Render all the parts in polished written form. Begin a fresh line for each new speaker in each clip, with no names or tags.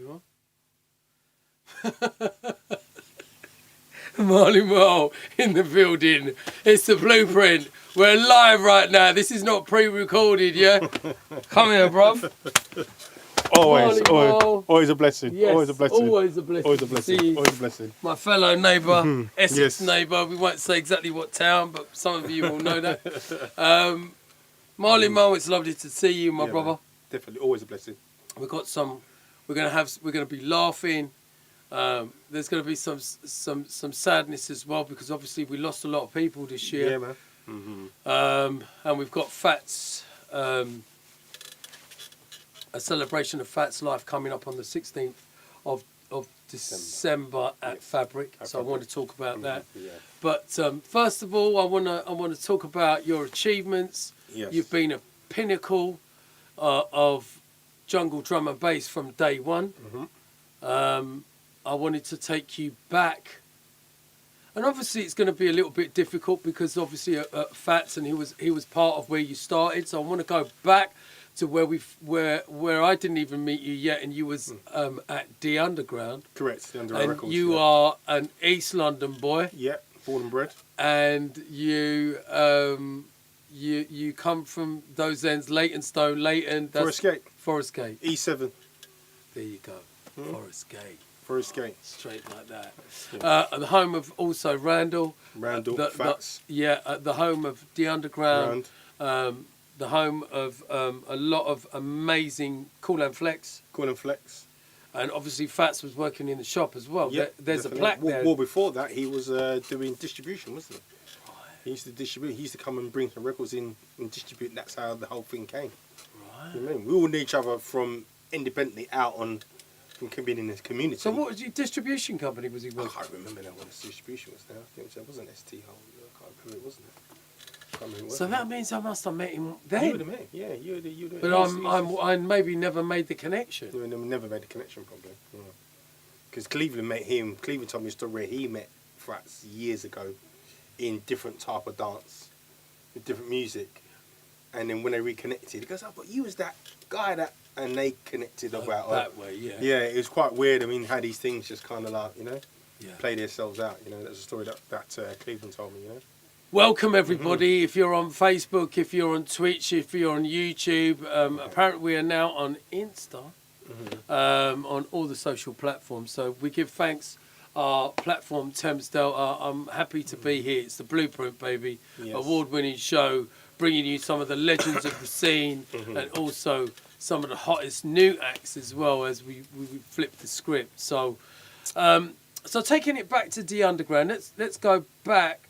everyone. Marl in the building. It's the Blueprint. We're live right now. This is not pre-recorded, yeah? Come here, bruv.
Always a blessing.
Yes,
always a blessing.
Always a blessing.
Always a blessing.
See
Always a blessing.
my fellow neighbour, Essex
Yes.
neighbour. We won't say exactly what town, but some of you will know that. Marl, it's lovely to see you, my brother.
Man. Definitely, always a blessing.
We've got some. We're gonna be laughing. There's gonna be some sadness as well, because obviously we lost a lot of people this year.
Yeah, man.
And we've got Fats. A celebration of Fat's life coming up on the 16th of December at Fabric. So I want to talk about that.
Yeah.
But first of all, I want to talk about your achievements.
Yes.
You've been a pinnacle of jungle drum and bass from day one. I wanted to take you back, and obviously it's going to be a little bit difficult because obviously Fats, and he was part of where you started. So I want to go back to where I didn't even meet you yet, and you was at the Underground.
Correct, the Underground Records.
You are an East London boy.
Yeah, born and bred.
And you come from those ends, Leytonstone, Leyton. Forest Gate.
E7.
There you go. Forest Gate.
Forest Gate.
Straight like that. The home of also Randall.
Fats.
The home of the Underground. The home of a lot of amazing Cool and Flex. And obviously Fats was working in the shop as well.
Yeah,
There's
definitely.
a plaque there.
Well, before that, he was doing distribution, wasn't he? He used to distribute. He used to come and bring some records in and distribute. And that's how the whole thing came.
Right.
You know what I mean? We all knew each other from independently out on from being in this community.
So what was your distribution company was he
I
working?
can't remember now what his distribution was now. I think it wasn't ST Hole. I can't remember, wasn't it? I can't remember.
So that means I must have met him then.
You would have met. Yeah, you would have.
But I maybe never made the connection.
You never made the connection, probably. Because Cleveland met him. Cleveland told me a story where he met Frats years ago in different type of dance with different music, and then when they reconnected, he goes, "Oh, but you was that guy that," and they connected about
that way. Yeah.
Yeah, it was quite weird. I mean, how these things just kind of like
Yeah.
play themselves out. That's a story that Cleveland told me.
Welcome everybody. If you're on Facebook, if you're on Twitch, if you're on YouTube, apparently we are now on Insta, on all the social platforms. So we give thanks. Our platform Thames Delta. I'm happy to be here. It's the Blueprint, baby.
Yes.
Award-winning show, bringing you some of the legends of the scene, and also some of the hottest new acts as well as we flip the script. So, so taking it back to the Underground. Let's go back.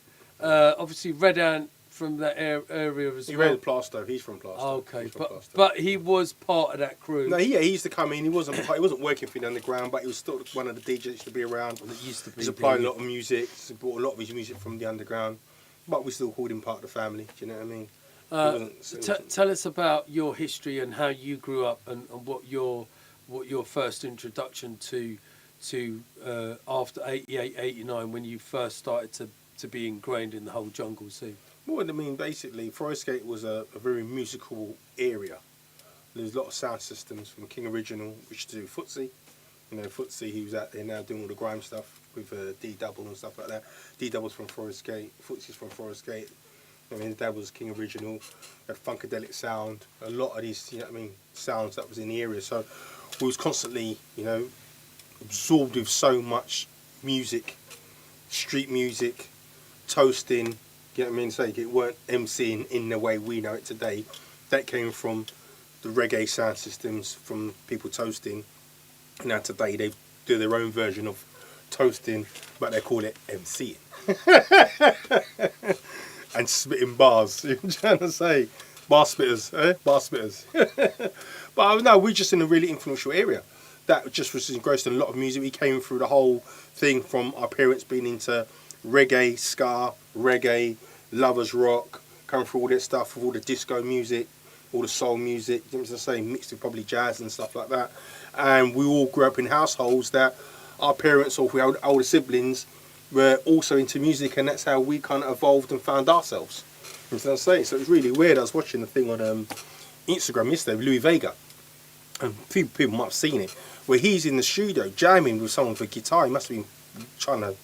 Obviously, Redan from that area as well.
He ran Plaistow. He's from Plaistow.
Okay, but he was part of that crew.
No, he used to come in. He wasn't working for the Underground, but he was still one of the DJs that used to be around.
Used to be.
He supplied a lot of music. He brought a lot of his music from the Underground, but we still called him part of the family. Do you know what I mean?
Tell us about your history and how you grew up, and what your first introduction to after 88, 89, when you first started to be ingrained in the whole jungle scene.
Well, I mean, basically, Forest Gate was a very musical area. There's a lot of sound systems from King Original, which do Footsie. Footsie, he was out there now doing all the grime stuff with D-Double and stuff like that. D-Double's from Forest Gate, Footsie's from Forest Gate. I mean, his dad was King Original, had Funkadelic Sound, a lot of these, sounds that was in the area. So we was constantly, absorbed with so much music, street music, toasting. You know what I mean? So it weren't MCing in the way we know it today. That came from the reggae sound systems, from people toasting. Now today they do their own version of toasting, but they call it MCing. And spitting bars. You know what I'm trying to say? Bar spitters, eh? Bar spitters. But no, we're just in a really influential area. That just was engrossed in a lot of music. We came through the whole thing from our parents being into reggae, ska, reggae, lovers rock, coming through all that stuff with all the disco music, all the soul music, you know what I'm saying, mixed with probably jazz and stuff like that. And we all grew up in households that our parents or older siblings were also into music, and that's how we kind of evolved and found ourselves. You know what I'm saying? So it was really weird. I was watching the thing on Instagram yesterday with Louis Vega. and people might have seen it, where he's in the studio jamming with someone for guitar. He must have been trying to,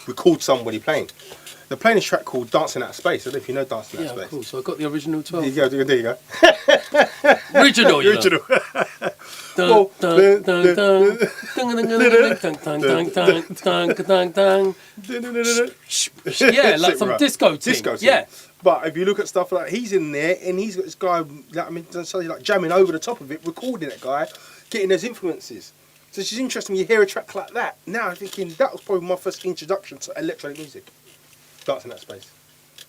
record somebody playing. They're playing a track called Dancing Out of Space. I don't know if you know Dancing Out of Space.
Yeah, cool. So I got the original 12.
There you go.
Original, you know.
Original.
Dun, dun, dun, dun. Dun, dun, dun, dun, dun, dun, dun. Yeah, like some disco thing.
Disco thing.
Yeah.
But if you look at stuff like he's in there and he's got this guy, like jamming over the top of it, recording that guy, getting those influences. So it's just interesting when you hear a track like that. Now I'm thinking that was probably my first introduction to electronic music. Dancing That Space.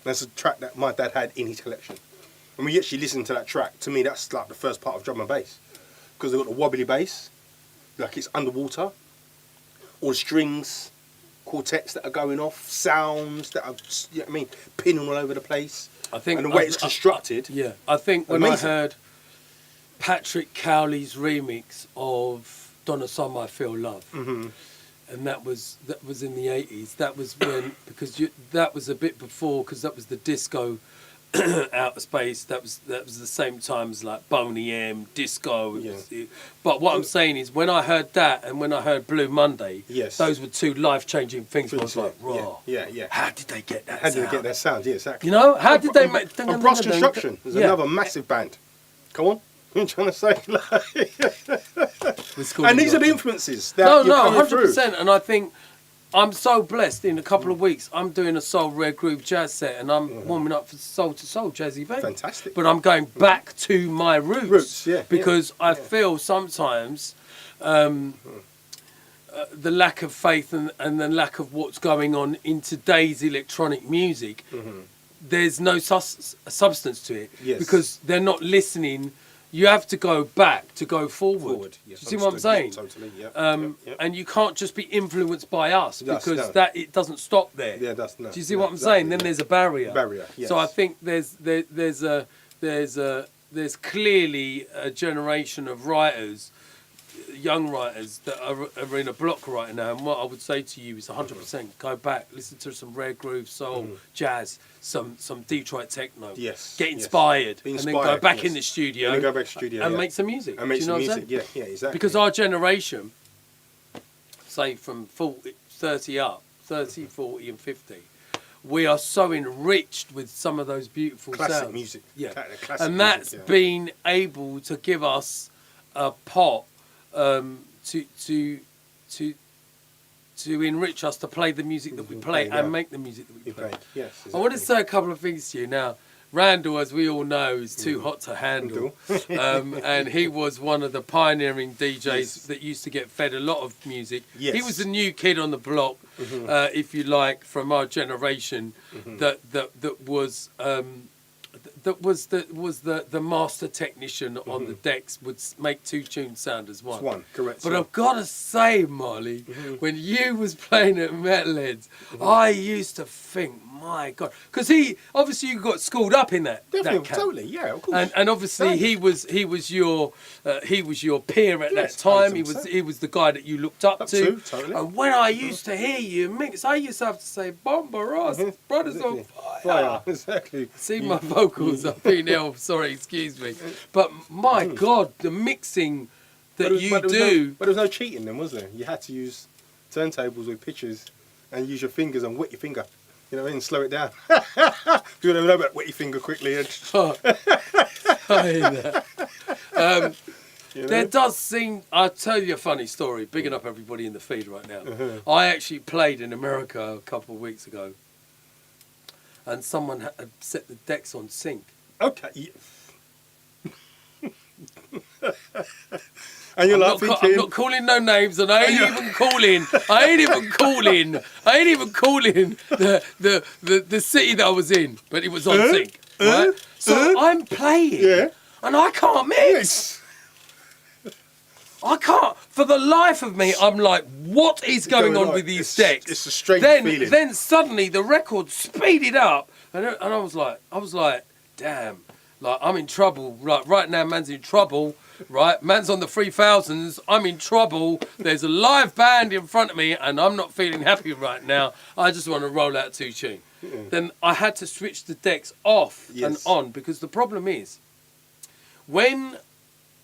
That's a track that my dad had in his collection. And when you actually listen to that track, to me that's like the first part of drum and bass. Because they've got the wobbly bass, like it's underwater, all the strings, quartets that are going off, sounds that are, you know what I mean, pinning all over the place.
I think,
and the way it's constructed.
Yeah, I think when
amazing.
I heard Patrick Cowley's remix of Donna Summer, I Feel Love, and that was in the 80s. That was when, because that was a bit before, because that was the disco Outer Space. That was the same time as like Boney M, disco. But what I'm saying is, when I heard that and when I heard Blue Monday, those were two life-changing things. I was like, raw.
Yeah.
How did they get that?
How did they get that sound? Yeah, exactly.
You know, how did they make?
And Brass Construction is another massive band. Come on. I'm trying to say, and these are the influences that you're coming through.
100%. And I think I'm so blessed. In a couple of weeks, I'm doing a soul rare groove jazz set, and I'm warming up for Soul to Soul Jazzy event.
Fantastic.
But I'm going back to my roots, because I feel sometimes the lack of faith and the lack of what's going on in today's electronic music. There's no substance to it, because they're not listening. You have to go back to go forward.
Yes,
you see what I'm saying?
Totally,
And you can't just be influenced by us, because it doesn't stop there.
Yeah, that's no.
Do you see what I'm saying? Then there's a barrier.
Yes.
So I think there's clearly a generation of writers, young writers, that are in a block right now. And what I would say to you is 100% go back, listen to some rare groove, soul, jazz, some Detroit techno.
Yes.
Get inspired, and then go back in the studio.
And then go back to the studio
and make some music.
And make
Do you
some
know
music.
what I'm saying?
Yeah, exactly.
Because our generation, say from 30 up, 30, 40 and 50, we are so enriched with some of those beautiful
classic
sounds.
music.
Yeah.
Classic
and that's
music,
been able to give us a pot to enrich us, to play the music that we play and make the music that we play.
Yes, exactly.
I want to say a couple of things to you now. Randall, as we all know, is too hot to handle, and he was one of the pioneering DJs that used to get fed a lot of music. He was the new kid on the block, if you like, from our generation, that was the master technician on the decks, would make two tunes sound as one.
One, correct.
But I've got to say, Marley, when you was playing at Metalheads, I used to think, my God, because obviously you got schooled up in that.
Definitely,
that camp.
totally, yeah, of course.
And obviously he was your peer at that time.
100%.
He was the guy that you looked up to.
Totally.
And when I used to hear you mix, I used to have to say, "Bomba Ross, brothers on fire."
Exactly.
See my vocals up in hell. Sorry, excuse me. But my God, the mixing that you do.
But there was no cheating then, was there? You had to use turntables with pitches and use your fingers and wet your finger. You know what I mean? Slow it down. You don't know about wet your finger quickly. And
There does seem. I'll tell you a funny story. Bigging up everybody in the feed right now. I actually played in America a couple of weeks ago, and someone had set the decks on sync.
Okay. And you're
I'm not calling no names, and I ain't even calling the city that I was in, but it was on sync. Right? So I'm playing, and I can't mix. I can't, for the life of me. I'm like, what is going on with these decks?
It's a strange feeling.
Then suddenly the record speeded up, and I was like, damn, like I'm in trouble. Like right now, man's in trouble. Right, man's on the 3000s. I'm in trouble. There's a live band in front of me, and I'm not feeling happy right now. I just want to roll out two tunes. Then I had to switch the decks off and on, because the problem is when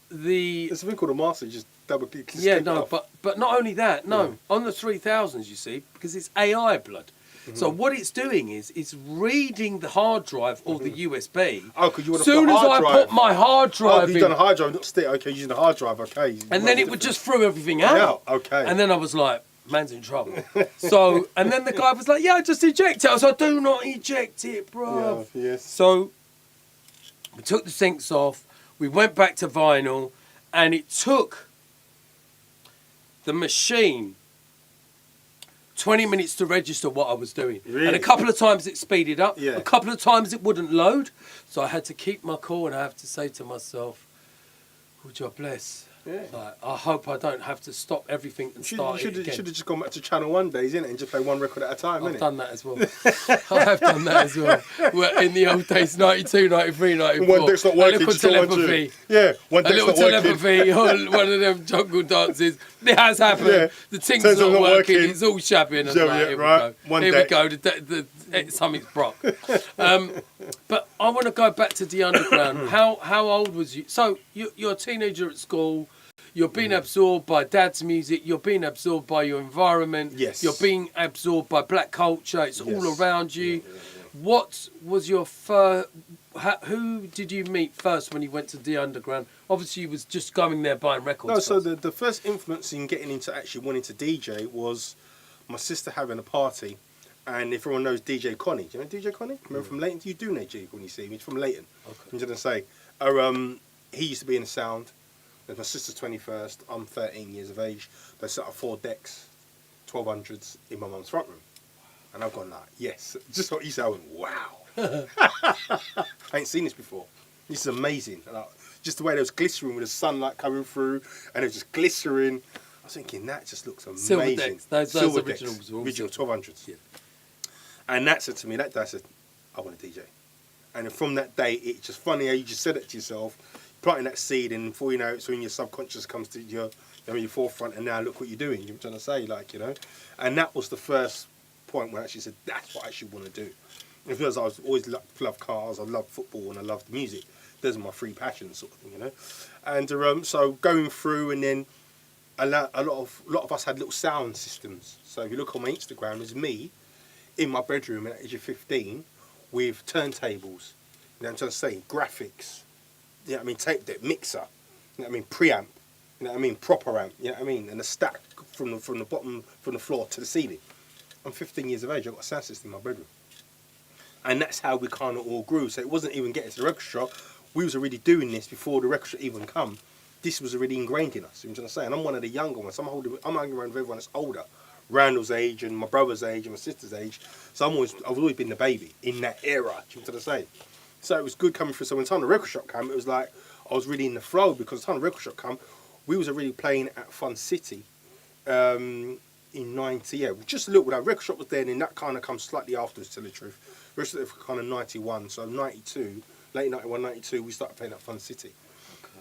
There's something called a master. You just double click.
Yeah, no, but not only that. No, on the 3000s, you see, because it's AI blood. So what it's doing is it's reading the hard drive or the USB.
Oh, because you want
as soon as I put my hard drive
you've done a hard drive, not stick. Okay, using a hard drive. Okay.
and then it would just throw everything out.
Okay.
And then I was like, man's in trouble. So, and then the guy was like, yeah, I just eject it. I was like, do not eject it, bro.
Yeah, yes.
So we took the syncs off. We went back to vinyl, and it took the machine 20 minutes to register what I was doing.
Really?
And a couple of times it speeded up.
Yeah.
A couple of times it wouldn't load. So I had to keep my cool and I have to say to myself, oh, God bless.
Yeah.
Like, I hope I don't have to stop everything and start it again.
You should have just gone back to Channel 1 days, innit, and just play one record at a time,
I've done that as well. I have done that as well. Well, in the old days, 92, 93, 94.
One deck's not working,
a little
just go on to
telepathy.
it. Yeah, one
A
deck's
little
not working.
telepathy on one of them jungle dances. It has happened.
Yeah.
The thing's
Turns
not
out not
working.
working.
It's all shabbing. And
Yeah,
like,
yeah,
here
right.
we go.
One
Here
deck.
we go. Something's broke. But I want to go back to the underground. How old was you? So you're a teenager at school. You're being absorbed by dad's music. You're being absorbed by your environment.
Yes.
You're being absorbed by black culture. It's all
Yes.
around you.
Yeah.
What was your first? Who did you meet first when you went to the underground? Obviously, you was just going there buying records.
No, so
first.
the first influence in getting into actually wanting to DJ was my sister having a party. And if everyone knows DJ Connie, do you know DJ Connie? Remember from Leighton? You do know DJ when you see him. He's from Leighton.
Okay.
I'm just going to say. He used to be in the sound. It was my sister's 21st. I'm 13 years of age. They set up 4 decks, 1200s in my mum's front room. And I've gone like, yes. Just what you said, I went, wow. I ain't seen this before. This is amazing. And just the way there was glistering with the sunlight coming through and it was just glistering. I was thinking, that just looks amazing.
Silver decks. Those
Silver
originals
decks.
were all
Original
silver.
1200s.
Yeah.
And that said to me, that day I said, I want to DJ. And from that day, it's just funny how you just said it to yourself, planting that seed, and before you know it, so in your subconscious comes to your forefront, and now look what you're doing. You're trying to say, like, you know. And that was the first point where I actually said, that's what I actually want to do. And because I was always loved cars, I loved football, and I loved music. Those are my 3 passions, sort of thing, you know. And so going through, and then a lot of us had little sound systems. So if you look on my Instagram, it's me in my bedroom at the age of 15 with turntables. You know what I'm trying to say? Graphics. You know what I mean? Tape deck, mixer. You know what I mean? Preamp. You know what I mean? Proper amp. You know what I mean? And a stack from the bottom, from the floor to the ceiling. I'm 15 years of age. I've got a sound system in my bedroom. And that's how we kind of all grew. So it wasn't even getting to the record shop. We was already doing this before the record shop even come. This was already ingrained in us. You know what I'm saying? And I'm one of the younger ones. I'm hanging around with everyone that's older. Randall's age and my brother's age and my sister's age. So I've always been the baby in that era. Do you know what I'm saying? So it was good coming through. So when the time the record shop came, it was like I was really in the flow, because the time the record shop came, we was already playing at Fun City in 90. Yeah, just a little bit. That record shop was there, and then that kind of comes slightly after, to tell the truth. The rest of it was kind of 91. So 92, late 91, 92, we started playing at Fun City,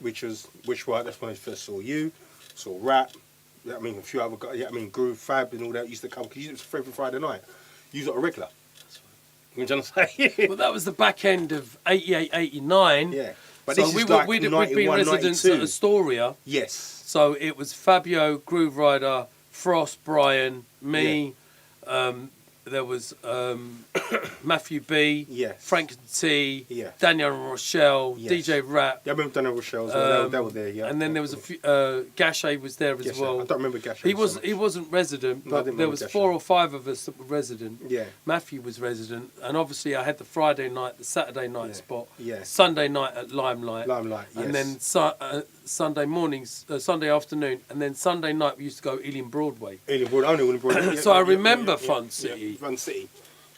okay. That's when I first saw you, saw Rap. Yeah, I mean, a few other guys. Yeah, I mean, Groove, Fab, and all that used to come, because it was every Friday night. You was a regular. You know what I'm saying?
Well, that was the back end of 88, 89.
Yeah. But
so
this is like
we'd
91,
been residents
92.
at Astoria.
Yes.
So it was Fabio, Groove Rider, Frost, Brian, me.
Yeah.
There was Matthew B,
Yes.
Frank T,
Yeah.
Daniel and Rochelle,
Yes.
DJ Rap.
Yeah, I remember Daniel Rochelle as well. They were there, yeah.
And then there was a few. Gashay was there as
Yes,
well.
I don't remember Gash.
He wasn't resident,
No, I
but
didn't
there
remember
was
Gashay.
4 or 5 of us that were resident.
Yeah.
Matthew was resident, and obviously I had the Friday night, the Saturday night
Yeah.
spot,
Yeah.
Sunday night at Limelight,
Limelight, yes.
and then Sunday mornings, Sunday afternoon, and then Sunday night we used to go Ealing Broadway.
Ealing Broad, only Ealing Broad.
So I remember Fun City.
Yeah, Fun City.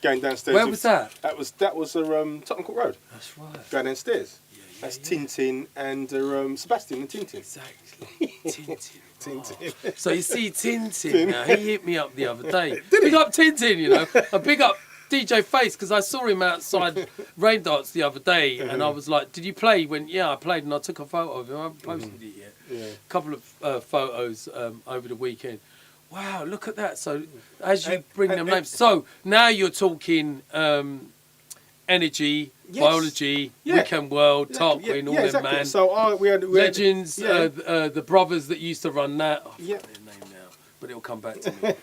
Going downstairs.
Where was that?
That was Tottenham Court Road.
That's right.
Going downstairs.
Yeah,
That's
yeah.
Tintin and Sebastian and Tintin.
Exactly. Tintin.
Tintin.
Oh. So you see Tintin now, he hit me up the other day. Big up Tintin, you know. I big up DJ Face, because I saw him outside Rain Darts the other day, and I was like, did you play? He went, yeah, I played, and I took a photo of him. I haven't posted it yet.
Yeah.
A couple of photos over the weekend. Wow, look at that. So as you bring them names. So now you're talking energy,
Yes.
Biology,
Yeah.
Weekend World,
Exactly,
Tarquin, all
yeah,
them,
exactly.
man.
So we had
Legends,
yeah.
the brothers that used to run that. I
Yeah.
forgot their name now, but it'll come back to me.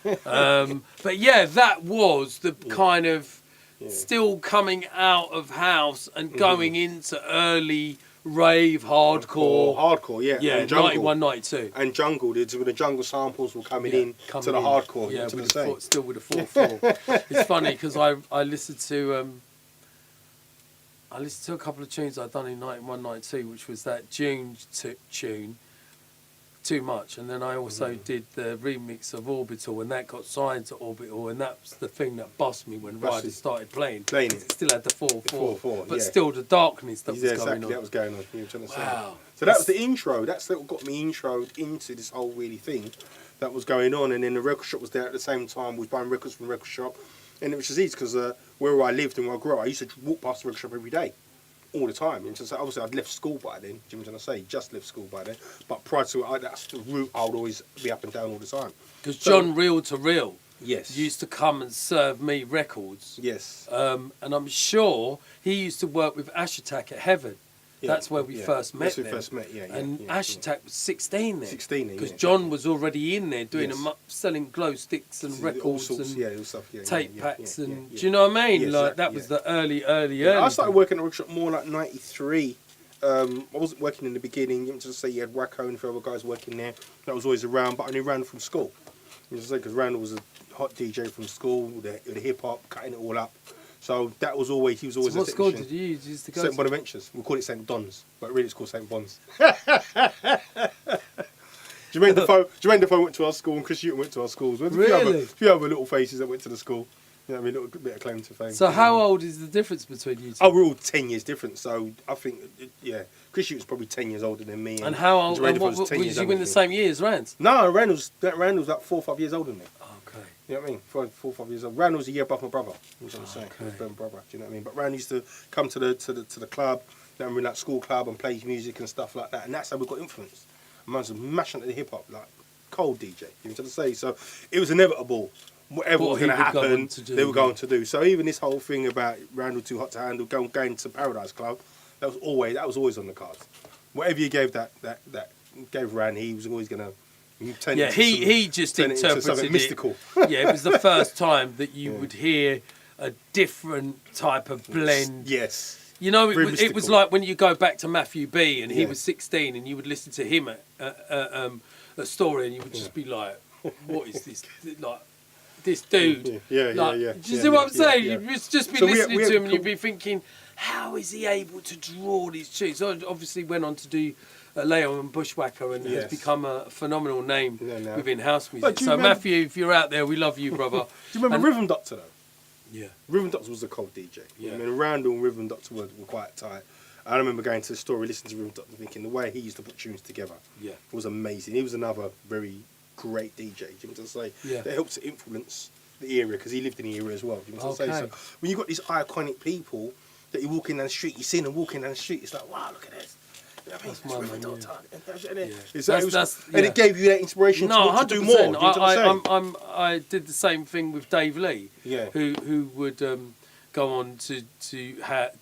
But yeah, that was the kind of still coming out of house and going into early rave hardcore.
Yeah,
Yeah,
and jungle.
91, 92.
And jungle, when the jungle samples were coming
Yeah,
in
coming
to the
in.
hardcore.
Yeah,
to
with
the same.
still with a 4/4. It's funny because I listened to a couple of tunes I'd done in 91, 92, which was that June tune, Too Much, and then I also did the remix of Orbital, and that got signed to Orbital, and that's the thing that bossed me when Ryder started playing.
Playing
It still had the 4/4,
4/4,
but
yeah.
still the darkness that was
Yeah,
going
exactly.
on.
That was going on. You know what I'm trying to say.
Wow.
So that was the intro. That's what got me introed into this whole really thing that was going on. And then the record shop was there at the same time. We was buying records from the record shop, and it was just easy because where I lived and where I grew up, I used to walk past the record shop every day, all the time. And so obviously I'd left school by then. Do you know what I'm trying to say? Just left school by then. But prior to it, that's the route I would always be up and down all the time.
Because John Reel to Reel
Yes.
used to come and serve me records.
Yes.
And I'm sure he used to work with Ash Attack at Heaven.
Yeah,
That's where we first met
That's where
them.
we first met, yeah.
And
yeah,
Ash
yeah.
Attack was 16 then.
16 then,
Because
yeah.
John was already in there doing
Yes.
selling glow sticks and
All
records
sorts,
and
all stuff,
tape
yeah,
packs
yeah,
and
yeah.
do you know what I mean?
Yeah,
Like
exactly,
that was
yeah.
the early.
I started working at the workshop more like 93. I wasn't working in the beginning. You know, just say you had Wacko and a few other guys working there. That was always around, but I knew Randall from school. You know, because Randall was a hot DJ from school, the hip hop, cutting it all up. So that was always, he was always
So
a
what school
technician.
did you used to go
St
to?
Bonaventures. We call it St Don's, but really it's called St Bon's. Jermaine Defoe went to our school and Chris Hewton went to our schools. There's
Really?
A few other little faces that went to the school. You know what I mean? A little bit of claim to fame.
So how old is the difference between you two?
Oh, we're all 10 years different, so I think, yeah, Chris Hewton's probably 10 years older than me.
And how old?
Jermaine
And
Defoe's
what,
10
was
years
you
younger
in the
than me.
same year as Rand?
No, Randall's like 4 or 5 years older than me.
Okay.
You know what I mean? 4 or 5 years old. Randall's a year above my brother. You know what I'm saying?
Okay.
His brother. Do you know what I mean? But Rand used to come to the club, you know what I mean, like school club, and play music and stuff like that. And that's how we got influenced. Man's mashing at the hip hop, like cold DJ. You know what I'm saying? So it was inevitable. Whatever
What
was
he
going to
would go
happen,
on to do,
they were
yeah.
going to do. So even this whole thing about Randall too hot to handle, going to Paradise Club, that was always on the cards. Whatever you gave gave Rand, he was always going to turn.
Yeah,
it into
he just
turn it into
interpreted
something
it.
mystical.
Yeah, it was the first time that you would hear a different type of blend.
Yes.
You know,
Very
it was
mystical.
like when you go back to Matthew B and he
Yeah.
was 16 and you would listen to him at a story and you would just be like, what is this? Like, this dude.
Yeah.
Like,
Yeah.
Do you see what I'm saying?
Yeah.
You'd just be
So we had-
listening
we
to
had
him and you'd
co-
be thinking, how is he able to draw these tunes? So obviously went on to do Leo and Bushwhacker and has
Yes.
become a phenomenal name
Yeah, now.
within house
But
music.
do you
So
remember-
Matthew, if you're out there, we love you, brother.
Do you remember
And-
Rhythm Doctor though?
Yeah.
Rhythm Doctor was a cold DJ.
Yeah.
I mean, Randall and Rhythm Doctor were quite tight. I remember going to the store, listening to Rhythm Doctor, thinking the way he used to put tunes together
Yeah.
was amazing. He was another very great DJ. Do you know what I'm saying?
Yeah.
That helps to influence the era because he lived in the era as well. Do you know what I'm saying?
Okay.
So when you got these iconic people that you're walking down the street, you see them walking down the street, it's like, wow, look at this. You know what I mean?
That's my
Rhythm
man,
Doctor.
yeah.
And
Yeah.
and it gave you that inspiration
No,
to
100%.
do more. Do you know what I'm saying?
I did the same thing with Dave Lee,
Yeah.
who would go on to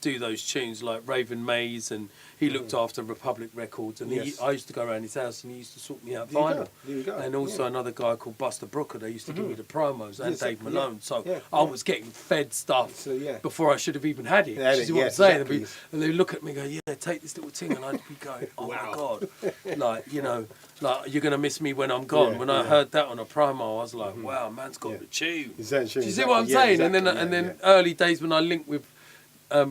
do those tunes like Raven Maze, and he looked after Republic Records, and
Yes.
I used to go around his house and he used to sort me out
There you
vinyl.
go. There you go.
And also
Yeah.
another guy called Buster Brooker, they used to give me the promos, and
Yes,
Dave
yeah.
Malone. So
Yeah,
I
yeah.
was getting fed stuff
So, yeah.
before I should have even had it.
Had
Do you
it,
see what I'm
yes,
saying?
exactly.
And they look at me and go, yeah, take this little thing, and I'd be going, oh
Wow.
my God. Like, you know, like, you're going to miss me when I'm gone.
Yeah,
when I
yeah.
heard that on a promo, I was like, wow, man's got
Yeah.
the tune.
Exactly.
Do you see what I'm
Yeah,
saying?
exactly,
And then
yeah.
early days when I linked with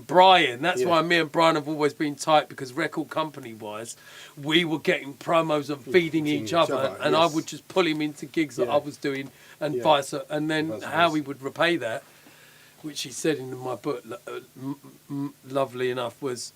Brian, that's
Yeah.
why me and Brian have always been tight, because record company wise, we were getting promos and feeding each other, and I
yes.
would just pull him into gigs that
Yeah.
I was doing, and
Yeah.
vice versa. And then
Vice
how
versa.
we would repay that, which he said in my book, lovely enough, was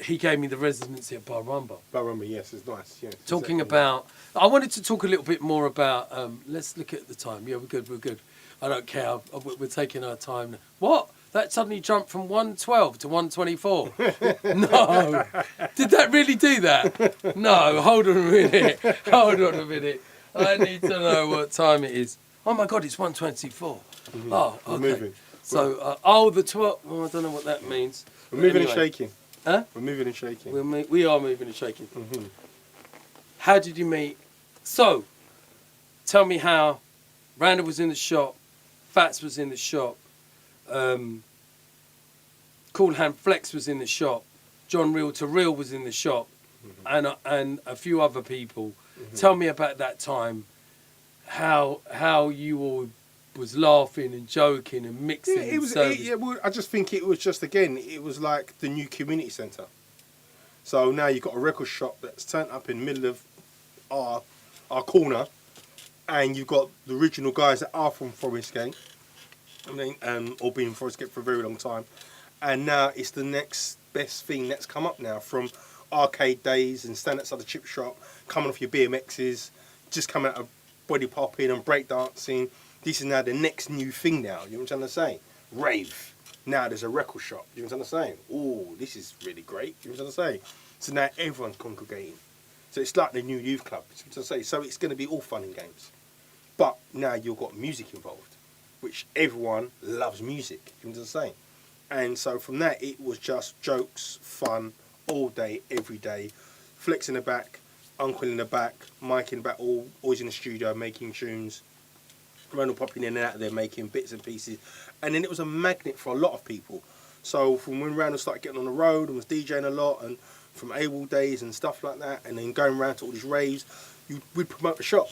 he gave me the residency at Bar Rumba.
But remember, yes, it's nice. Yes,
Talking
exactly.
about, I wanted to talk a little bit more about. Let's look at the time. Yeah, we're good. We're good. I don't care. We're taking our time. What? That suddenly jumped from 112 to 124. No, did that really do that? No. Hold on a minute. Hold on a minute. I need to know what time it is. Oh my God, it's 124. Oh,
We're
okay.
moving.
So, the 12. Oh, I don't know what that means.
We're moving
Anyway.
and shaking.
Huh?
We're moving and shaking.
We are moving and shaking.
Mm-hmm.
How did you meet? So, tell me how Randall was in the shop, Fats was in the shop, Cool Hand Flex was in the shop, John Real to Real was in the shop, and a few other people. Tell me about that time. How you all was laughing and joking and mixing.
Yeah, it was. Well, I just think it was just it was like the new community centre. So now you've got a record shop that's turned up in the middle of our corner, and you've got the original guys that are from Forest Gate, or been in Forest Gate for a very long time, and now it's the next best thing that's come up now from arcade days and stand outside the chip shop, coming off your BMXs, just coming out of body popping and break dancing. This is now the next new thing now. You know what I'm trying to say? Rave. Now there's a record shop. You know what I'm saying? Oh, this is really great. You know what I'm saying? So now everyone's congregating. So it's like the new youth club. You know what I'm saying? So it's going to be all fun and games. But now you've got music involved, which everyone loves music. You know what I'm saying? And so from that, it was just jokes, fun, all day, every day. Flex in the back, Uncle in the back, Mike in the back, always in the studio making tunes. Randall popping in and out of there making bits and pieces. And then it was a magnet for a lot of people. So from when Randall started getting on the road and was DJing a lot, and from AWOL days and stuff like that, and then going around to all these raves, we'd promote the shop.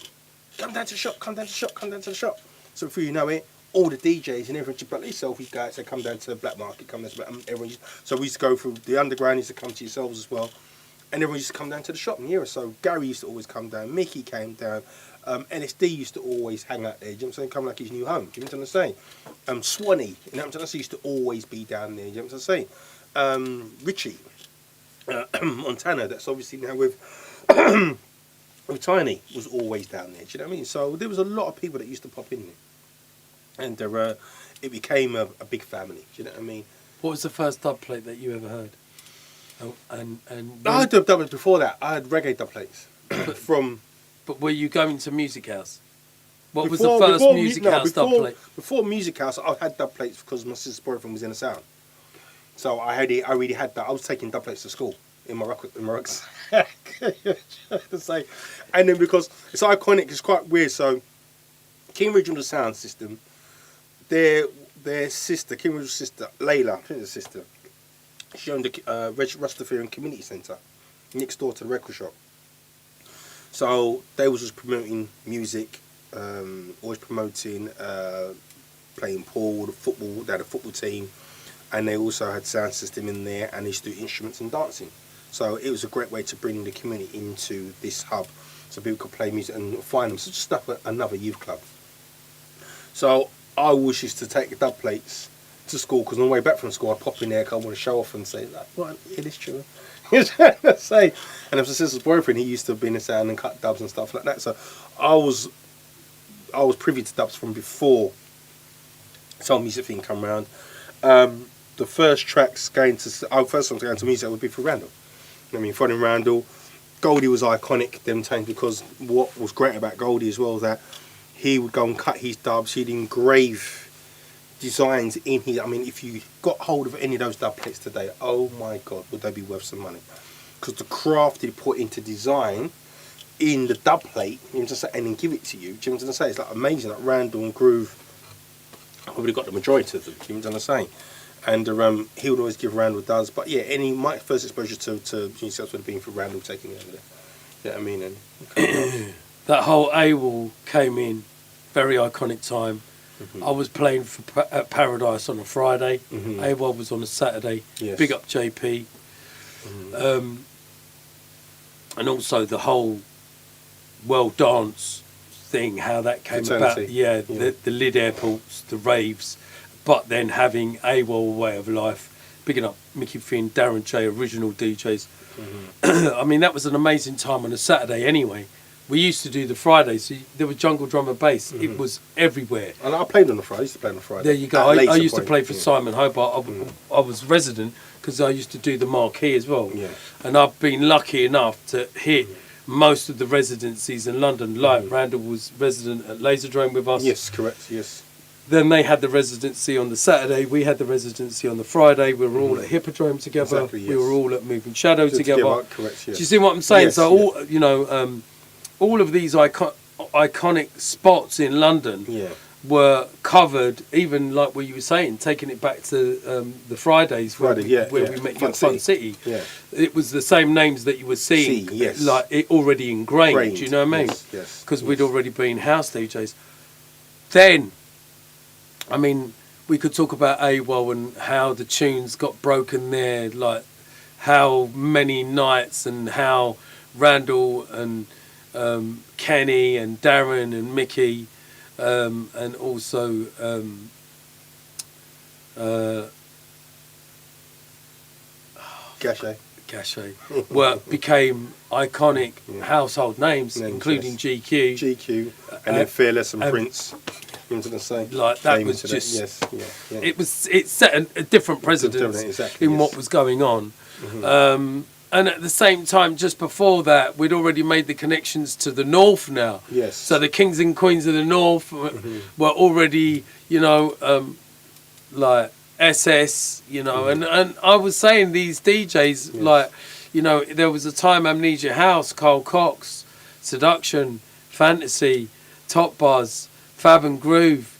Come down to the shop, come down to the shop, come down to the shop. So before you know it, all the DJs and everyone just like yourself, you guys say come down to the black market, come down to everyone. So we used to go through the underground, used to come to yourselves as well. And everyone used to come down to the shop and hear us. So Gary used to always come down, Mickey came down, NSD used to always hang out there, you know what I'm saying, come like his new home, you know what I'm saying? Swanee, you know what I'm saying, used to always be down there, you know what I'm saying? Richie, Montana, that's obviously now with Tiny, was always down there, do you know what I mean? So there was a lot of people that used to pop in there. And it became a big family, do you know what I mean?
What was the first dub plate that you ever heard? And
I had dub plates before that. I had reggae dub plates from.
But were you going to Music House? What was the first Music House dub plate?
Before Music House, I had dub plates because my sister's boyfriend was in the sound. So I already had that. I was taking dub plates to school in my rucksack. Say, and then because it's iconic, it's quite weird. So King Regional Sound System, their sister, King Regional's sister, Layla, I think it's a sister. She owned the Rastafarian Community Centre next door to the record shop. So they was just promoting music, always promoting playing pool, the football. They had a football team, and they also had sound system in there, and they used to do instruments and dancing. So it was a great way to bring the community into this hub, so people could play music and find them. So just stuff another youth club. So I always used to take the dub plates to school, because on the way back from school I'd pop in there because I want to show off and say, like, right, hear this tune. Say, and if my sister's boyfriend, he used to be in the sound and cut dubs and stuff like that. So I was privy to dubs from before soul music thing come around. The first tracks first songs going to music would be for Randall. I mean, following Randall, Goldie was iconic them times, because what was great about Goldie as well is that he would go and cut his dubs. He'd engrave designs in here. I mean, if you got hold of any of those dub plates today, oh my God, would they be worth some money? Because the craft he put into design in the dub plate, you know, just and then give it to you. Do you know what I'm saying? It's like amazing. Like Randall and Groove, I've probably got the majority of them. Do you know what I'm saying? And he would always give Randall does. But yeah, my first exposure to music would have been for Randall taking it over there. You know what I mean? And
that whole AWOL came in, very iconic time. Mm-hmm. I was playing at Paradise on a Friday. Mm-hmm. AWOL was on a Saturday.
Yes.
Big up JP. Mm-hmm. And also the whole world dance thing, how that came
Fraternity.
about. Yeah, yeah. The Lid airports, the raves, but then having AWOL way of life. Picking up Mickey Finn, Darren J, original DJs. Mm-hmm. I mean, that was an amazing time on a Saturday anyway. We used to do the Fridays. So there was jungle drum and bass. Mm-hmm. It was everywhere.
And I played on the Friday. I used to play on the Friday.
There you go. I used to play for Simon Hobart. I was resident because I used to do the marquee as well. Yeah. And I've been lucky enough to hit most of the residencies in London. Like Randall was resident at Laserdrome with us.
Yes, correct. Yes.
then they had the residency on the Saturday. We had the residency on the Friday. We were all at Hippodrome together.
Exactly, yes.
We were all at Moving Shadow together.
Correct, yes.
Do you see what I'm saying?
Yes,
So all of these iconic spots in London were covered. Even like what you were saying, taking it back to the Fridays where we met you at Fun City.
Yeah.
It was the same names that you were seeing, like it already ingrained. Do you know what I mean?
Yes.
Because we'd already been house DJs. Then, I mean, we could talk about AWOL and how the tunes got broken there, like how many nights and how Randall and Kenny and Darren and Mickey and also Gachet became iconic household names, including GQ,
and then Fearless and Prince. You know what I'm saying?
Like that was just it set a different precedence in what was going on. And at the same time, just before that, we'd already made the connections to the North now.
Yes.
So the Kings and Queens of the North were already, like SS, and I was saying these DJs, like, there was a time Amnesia House, Carl Cox, Seduction, Fantasy, Top Buzz, Fab and Groove,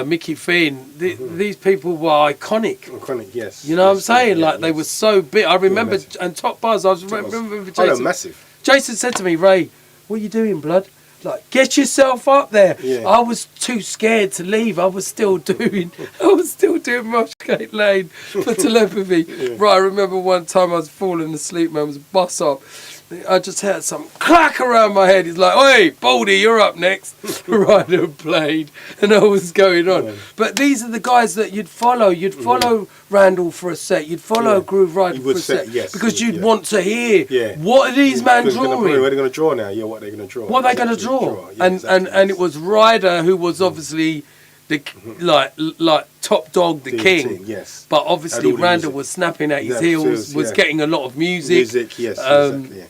Mickey Finn. These people were iconic.
Iconic, yes.
You know what I'm saying? Like they were so big. I remember, and Top Buzz. I remember Jason.
Massive.
Jason said to me, "Ray, what are you doing, blood? Like, get yourself up there."
Yeah.
I was too scared to leave. I was still doing Moshgate Lane for telepathy. Right. I remember one time I was falling asleep. Man, it was a bus up. I just heard some clack around my head. He's like, "Oi, Baldy, you're up next." Right, I played, and I was going on. Yeah. But these are the guys that you'd follow. You'd follow Randall for a set. You'd follow Groove Rider for a set. Yes, because you'd want to hear what are these men drawing?
Where are they going to draw now? Yeah, what are they going to draw?
What are they going to draw? Yeah, and it was Ryder who was obviously the like top dog, the king.
Yes.
But obviously Randall was snapping at his heels, was getting a lot of music.
Yes, exactly.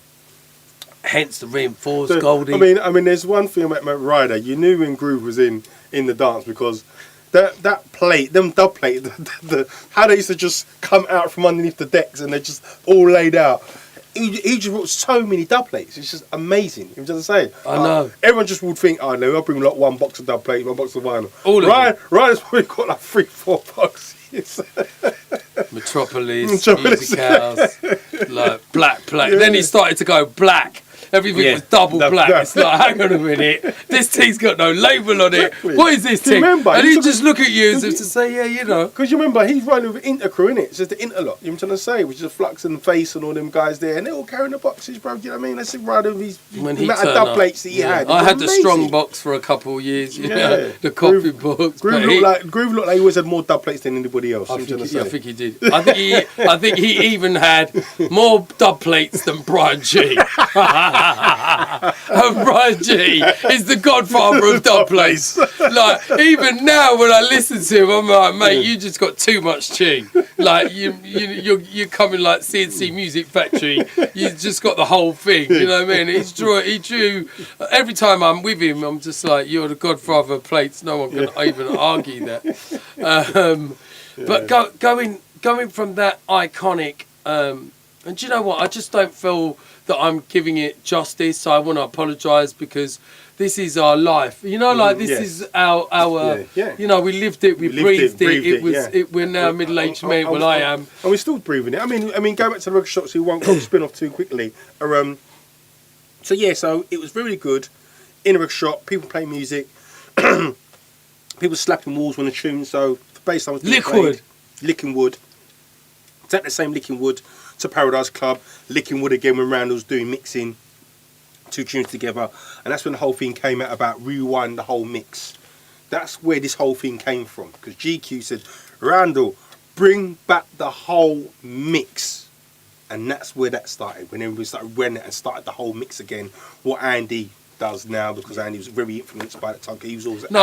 Hence the reinforced Goldie.
I mean, there's one thing about Ryder. You knew when Groove was in the dance because that plate, them dub plate, how they used to just come out from underneath the decks and they're just all laid out. He just brought so many dub plates. It's just amazing. You know what I'm saying?
I know.
Everyone just would think, "Oh no, I'll bring like one box of dub plate, one box of vinyl." Ryder's probably got like 3-4 boxes.
Metropolis, Music House, like black plate. Then he started to go black. Everything was double black. It's like, hang on a minute, this tea's got no label on it. What is this thing? And he just look at you as if to say,
Because you remember, he's running with Intercrew, innit? It's just the Interlock, you know what I'm trying to say? Which is Flux and Face and all them guys there. And they're all carrying the boxes, bro. You know what I mean? That's right of his amount of dub plates that he had.
I had the strong box for a couple of years, the coffee box.
Groove looked like he always had more dub plates than anybody else. I
think he did. I think he even had more dub plates than Brian G. And Brian G is the godfather of dub plates. Like, even now when I listen to him, I'm like, mate, you just got too much tune. Like, you're coming like CNC Music Factory. You just got the whole thing. You know what I mean? He drew. Every time I'm with him, I'm just like, you're the godfather of plates. No one can even argue that. But going from that iconic, and do you know what? I just don't feel that I'm giving it justice, so I want to apologise because this is our life. This is our we lived it, we breathed it. We're now middle-aged men. Well, I am.
And we're still breathing it. I mean, going back to the record shops, we won't go spin off too quickly. So it was really good. In a record shop, people playing music, people slapping walls when the tune. So the bass line was licking wood. It's at the same licking wood to Paradise Club, licking wood again when Randall's doing mixing, 2 tunes together, and that's when the whole thing came out about rewind the whole mix. That's where this whole thing came from, because GQ said, "Randall, bring back the whole mix," and that's where that started. When everybody started running it and started the whole mix again. What Andy does now, because Andy was very influenced by the Tunker. He was always
even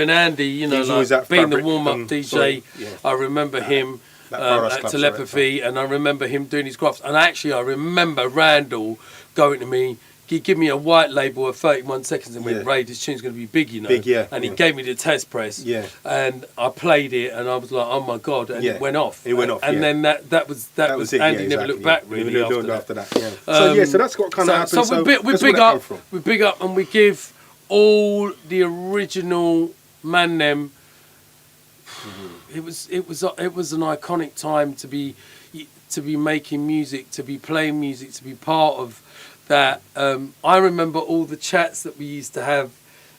Andy, like being the warm-up DJ. I remember him. At Telepathy, and I remember him doing his graphs. And actually, I remember Randall going to me, he gave me a white label of 31 seconds and went,
Yeah.
Ray, this tune's going to be big, you know.
Big, yeah,
And he
yeah.
gave me the test press.
Yeah.
And I played it, and I was like, oh my God, and
Yeah.
it went off.
It went off,
And
yeah.
then that was
it.
Andy
yeah,
never looked back really
Never
after
looked
that.
after that. Yeah. So that's what kind of happened.
So we
that's where
big
that
up,
came from.
we big up, and we give all the original man them. It was an iconic time to be making music, to be playing music, to be part of that. I remember all the chats that we used to have,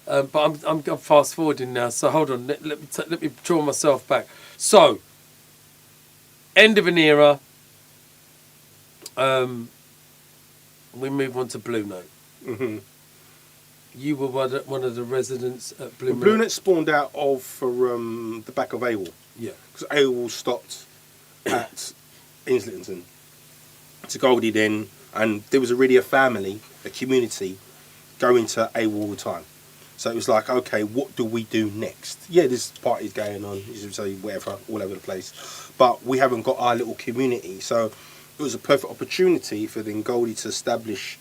but I'm fast forwarding now. So hold on, let me draw myself back. So end of an era. We move on to Blue Note.
Mm-hmm.
You were one of the residents at Blue Note.
Blue Note spawned out of the back of AWOL.
Yeah.
Because AWOL stopped at Islington to Goldie then, and there was already a family, a community, going to AWOL all the time. So it was like, okay, what do we do next? Yeah, there's parties going on, you should say whatever, all over the place, but we haven't got our little community. So it was a perfect opportunity for then Goldie to establish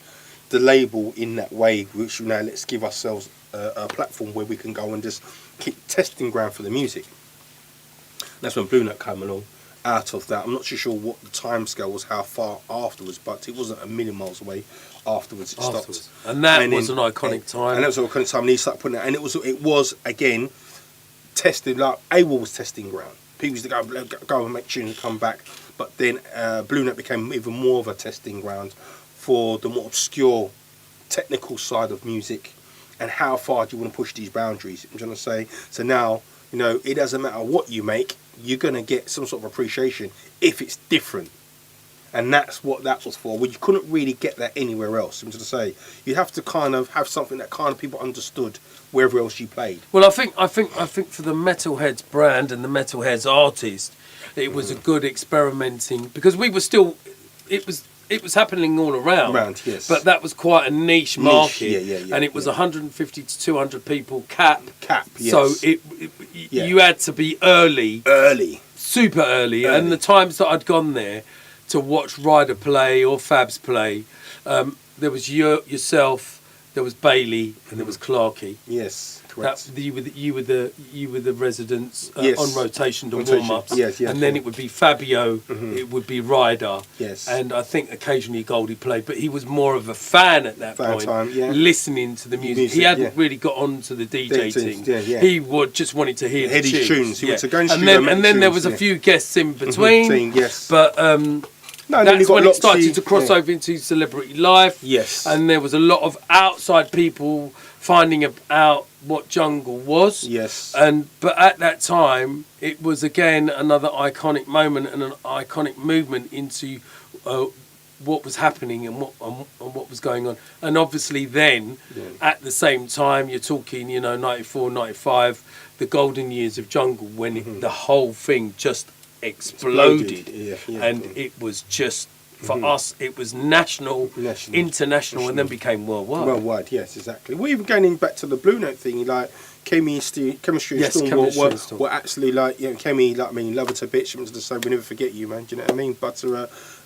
the label in that way, which now let's give ourselves a platform where we can go and just keep testing ground for the music. That's when Blue Note came along. Out of that, I'm not too sure what the time scale was, how far afterwards, but it wasn't a million miles away afterwards. It stopped,
and that was an iconic time.
And that was an iconic time. And he started putting it, and it was again testing. Like AWOL was testing ground. People used to go and make tunes and come back, but then Blue Note became even more of a testing ground for the more obscure technical side of music, and how far do you want to push these boundaries? I'm trying to say. So now, it doesn't matter what you make, you're going to get some sort of appreciation if it's different. And that's what that was for. Well, you couldn't really get that anywhere else. I'm trying to say, you have to kind of have something that kind of people understood wherever else you played.
Well, I think for the Metalheads brand and the Metalheads artist, it was a good experimenting, because we were still, it was happening all around.
Yes.
But that was quite a niche market.
Yeah,
and it was 150 to 200 people cap.
Yes.
So you had to be early. Super early. And the times that I'd gone there to watch Ryder play or Fabs play, there was yourself, there was Bailey, and there was Clarkey.
Yes, correct.
You were the residents
Yes.
on rotation to warm ups.
Yes,
and then it would be Fabio, it would be Ryder.
Yes.
And I think occasionally Goldie played, but he was more of a fan at that point, listening to the music. He hadn't really got onto the DJ thing. He just wanted to hear the tunes.
He wanted to go in
and then there was a few guests in between.
Yes.
But that's when it started to cross over into celebrity life.
Yes.
And there was a lot of outside people finding out what jungle was.
Yes.
But at that time, it was again another iconic moment and an iconic movement into what was happening and what was going on. And obviously then, at the same time, you're talking, 94, 95, the golden years of jungle, when the whole thing just exploded. And it was just, for us, it was national, international, and then became worldwide.
Worldwide, yes, exactly. Well, even going back to the Blue Note thing, like chemistry and Storm were actually Kemi, love her to bitch. I'm just saying, we never forget you, man. Do you know what I mean? But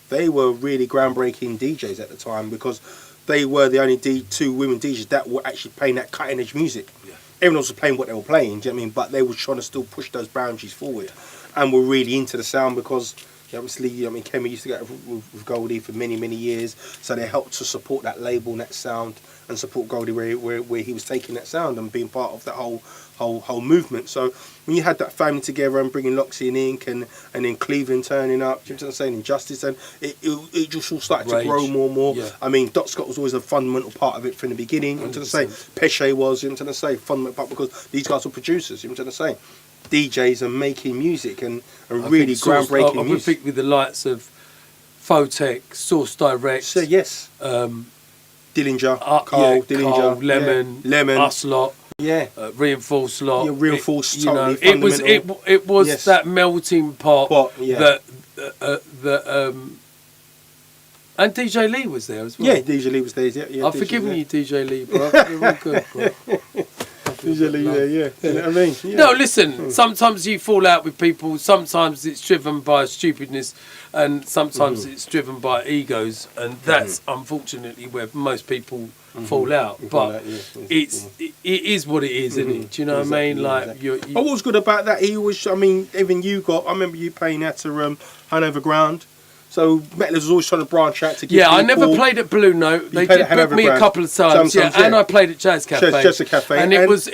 they were really groundbreaking DJs at the time, because they were the only two women DJs that were actually playing that cutting edge music. Yeah. Everyone else was playing what they were playing. Do you know what I mean? But they were trying to still push those boundaries forward, and were really into the sound, because obviously, Kemi used to go with Goldie for many, many years, so they helped to support that label and that sound, and support Goldie where he was taking that sound and being part of that whole movement. So when you had that family together and bringing Loxy and Ink and then Cleveland turning up, you know what I'm saying, Injustice, and it just all started to grow more and more. Yeah. Dot Scott was always a fundamental part of it from the beginning. You know what I'm saying, Pesce was, you know what I'm saying, fundamental part, because these guys were producers. You know what I'm saying. DJs and making music and really groundbreaking music.
I think with the likes of Photech, Source Direct,
so, yes, Dillinger, Carl,
Lemon, Us Lot, Reinforced Lot.
Reinforced,
it was that melting pot that and DJ Lee was there as well.
Yeah, DJ Lee was there. Yeah,
I've forgiven you, DJ Lee, bro. You're all good, bro.
Usually, yeah. You know what I mean? Yeah.
No, listen. Sometimes you fall out with people. Sometimes it's driven by stupidness, and sometimes it's driven by egos, and that's unfortunately where most people fall out. But it is what it is, isn't it? Do you know what I mean? Like,
exactly. What was good about that? He was. I mean, even you got. I remember you playing at Hanover Ground. So Metalers was always trying to branch out to give people...
I never played at Blue Note. They did book me a couple of times. And I played at Jazz Cafe.
Jazz Cafe.
And it was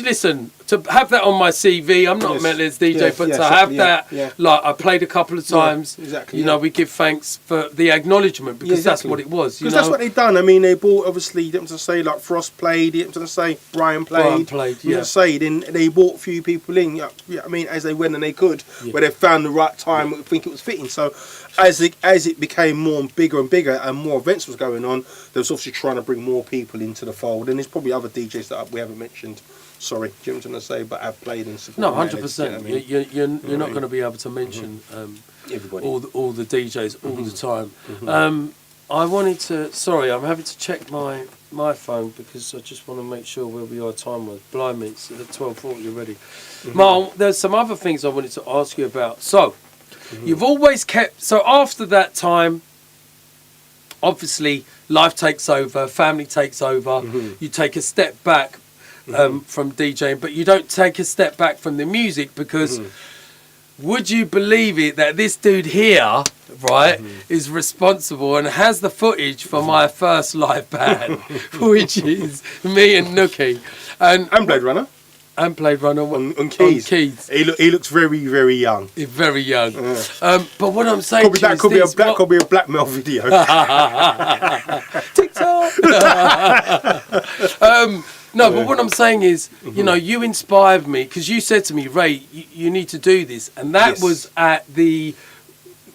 listen, to have that on my CV, I'm not a Metalers DJ, but to have that, like, I played a couple of times.
Exactly.
You know, we give thanks for the acknowledgement, because that's what it was.
Because that's what they've done. I mean, they bought, obviously, you don't to say, like, Frost played, you don't to say, Brian played. You say, then they brought a few people in, I mean, as they went and they could, where they found the right time, I think it was fitting. So, as it became more and bigger and more events was going on, there was obviously trying to bring more people into the fold. And there's probably other DJs that we haven't mentioned. Sorry, do you know what I'm going to say? But have played and supported.
No, 100%. You're not going to be able to mention
everybody,
all the DJs all the time. I wanted to. Sorry, I'm having to check my phone because I just want to make sure where we are time-wise. Blimey, it's at 12:40 already. Marl, there's some other things I wanted to ask you about. So. You've always kept... So after that time, obviously, life takes over, family takes over. You take a step back from DJing, but you don't take a step back from the music because would you believe it that this dude here, right, is responsible and has the footage for my first live band, which is me and Nookie. And
Blade Runner.
And Blade Runner
on keys. He looks very, very young.
He's very young. But what I'm saying
could be a blackmail video.
TikTok. No, but what I'm saying is, you know, you inspired me because you said to me, Ray, you need to do this, and that was at the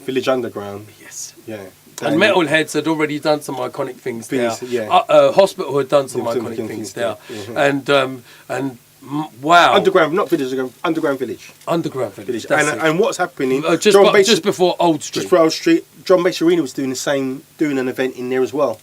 Village Underground.
Yes.
Yeah.
And Metalheads had already done some iconic things there. Hospital had done some iconic things there, and. Wow!
Underground, not Village, Underground Village.
Underground Village.
And what's happening?
Just before Old Street.
Just before Old Street, John Bass Arena was doing an event in there as well.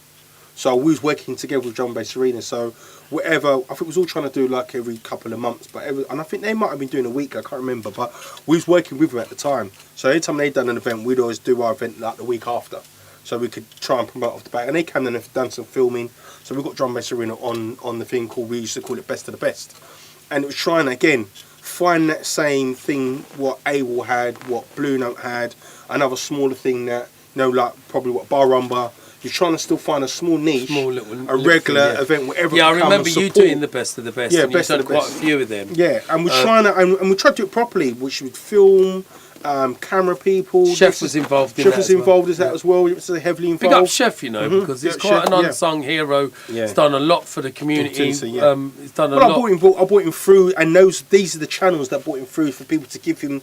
So we was working together with John Bass Arena. So whatever, I think we was all trying to do like every couple of months, and I think they might have been doing a week. I can't remember, but we was working with them at the time. So every time they done an event, we'd always do our event like the week after, so we could try and promote off the back. And they came and have done some filming. So we got John Bass Arena on the thing called, we used to call it Best of the Best. And it was trying to, again, find that same thing what AWOL had, what Blue Note had, another smaller thing that, you know, like probably what Bar Rumba. You're trying to still find a small niche, a regular event where everyone
I remember you doing the Best of the Best.
Yeah,
and
Best of the
quite
Best.
a few of them.
Yeah, and we're trying to, and we tried to do it properly, which would film, camera people.
Chef was involved in
Chef
that
was
as well.
involved as that as well. He was heavily involved.
Big up Chef, you know, because he's quite an unsung hero. He's done a lot for the community. He's done a lot.
I brought him through, and these are the channels that brought him through for people to give him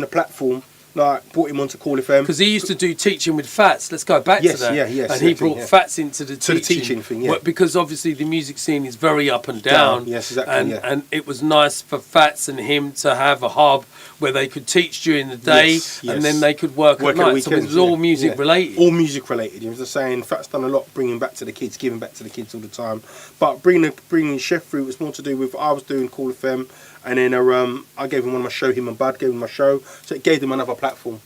the platform. Like, brought him onto Call FM.
Because he used to do teaching with Fats. Let's go back to that. And he brought Fats into the teaching
thing.
Because obviously the music scene is very up and down.
Yes, exactly.
And it was nice for Fats and him to have a hub where they could teach during the day and then they could work at night. So it was all music related.
All music related. He was just saying, Fats done a lot bringing back to the kids, giving back to the kids all the time. But bringing Chef through was more to do with, I was doing Call FM. And then I gave him one of my show, him and Bud gave him my show, so it gave them another platform.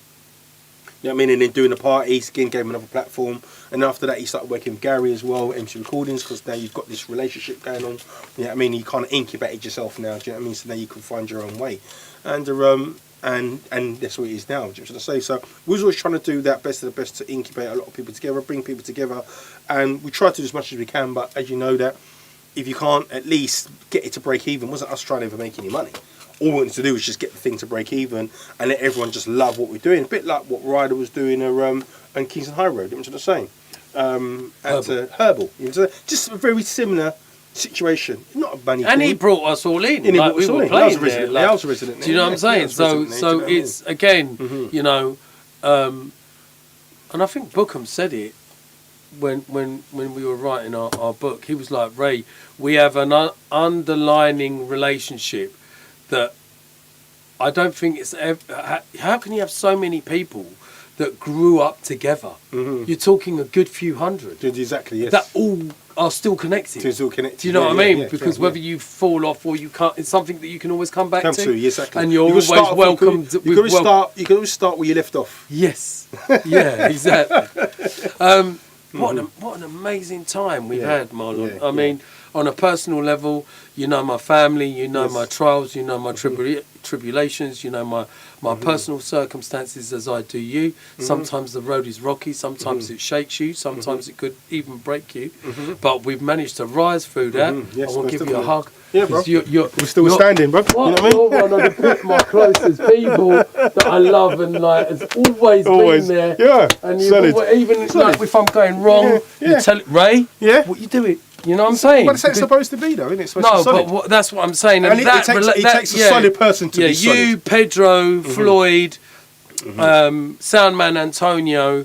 You know what I mean? And then doing the parties, again, gave him another platform. And after that, he started working with Gary as well, MC Recordings, because now you've got this relationship going on. You know what I mean? You kind of incubated yourself now, do you know what I mean? So now you can find your own way. And that's what it is now, do you know what I say? So we was always trying to do that best of the best to incubate a lot of people together, bring people together. And we try to do as much as we can, but as you know that, if you can't at least get it to break even, wasn't us trying to ever make any money. All we wanted to do was just get the thing to break even and let everyone just love what we're doing. A bit like what Ryder was doing on Kingston High Road, you know what I'm saying? At Herbal. You know, just a very similar situation. Not a money
and
thing.
He brought us all in.
And
like we were playing there.
I was a resident there.
Do you know what I'm saying? So it's, again, you know, and I think Bookham said it, when we were writing our book, he was like, Ray, we have an underlining relationship that I don't think it's ever... How can you have so many people that grew up together. You're talking a good few hundred.
Exactly, yes.
That all are still connected.
It's all connected.
Do you know what I mean?
Yeah,
because whether you fall off or you can't, it's something that you can always come back to.
Exactly.
And you're always welcome.
You can always start where you left off.
Yes. Yeah, exactly. What an amazing time we've had, Marlon. I mean, on a personal level, you know my family, you know my trials, you know my tribulations, you know my personal circumstances as I do you. Sometimes the road is rocky, sometimes it shakes you, sometimes it could even break you. But we've managed to rise through that.
Yes,
I want to give you a hug.
Yeah, bro.
We're
still standing, bro. You know what I mean?
You're one of my closest people that I love and like has always been there.
Yeah.
And even like if I'm going wrong, you tell it, Ray.
Yeah.
What you doing? You know what I'm saying?
But it's supposed to be, though, isn't it? It's supposed to be solid.
but that's what I'm saying.
And it takes a solid person to be solid.
You, Pedro, Floyd, Soundman Antonio,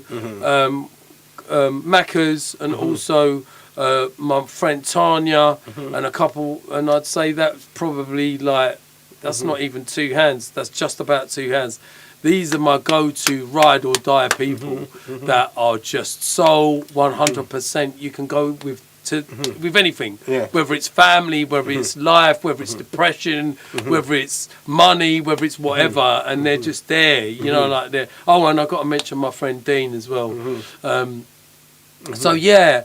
Macca's, and also my friend Tanya, and a couple. And I'd say that's probably like, that's not even two hands. That's just about two hands. These are my go-to ride or die people that are just so 100%. You can go with with anything, whether it's family, whether it's life, whether it's depression, whether it's money, whether it's whatever, and they're just there, you know, like they're. Oh, and I've got to mention my friend Dean as well. So yeah,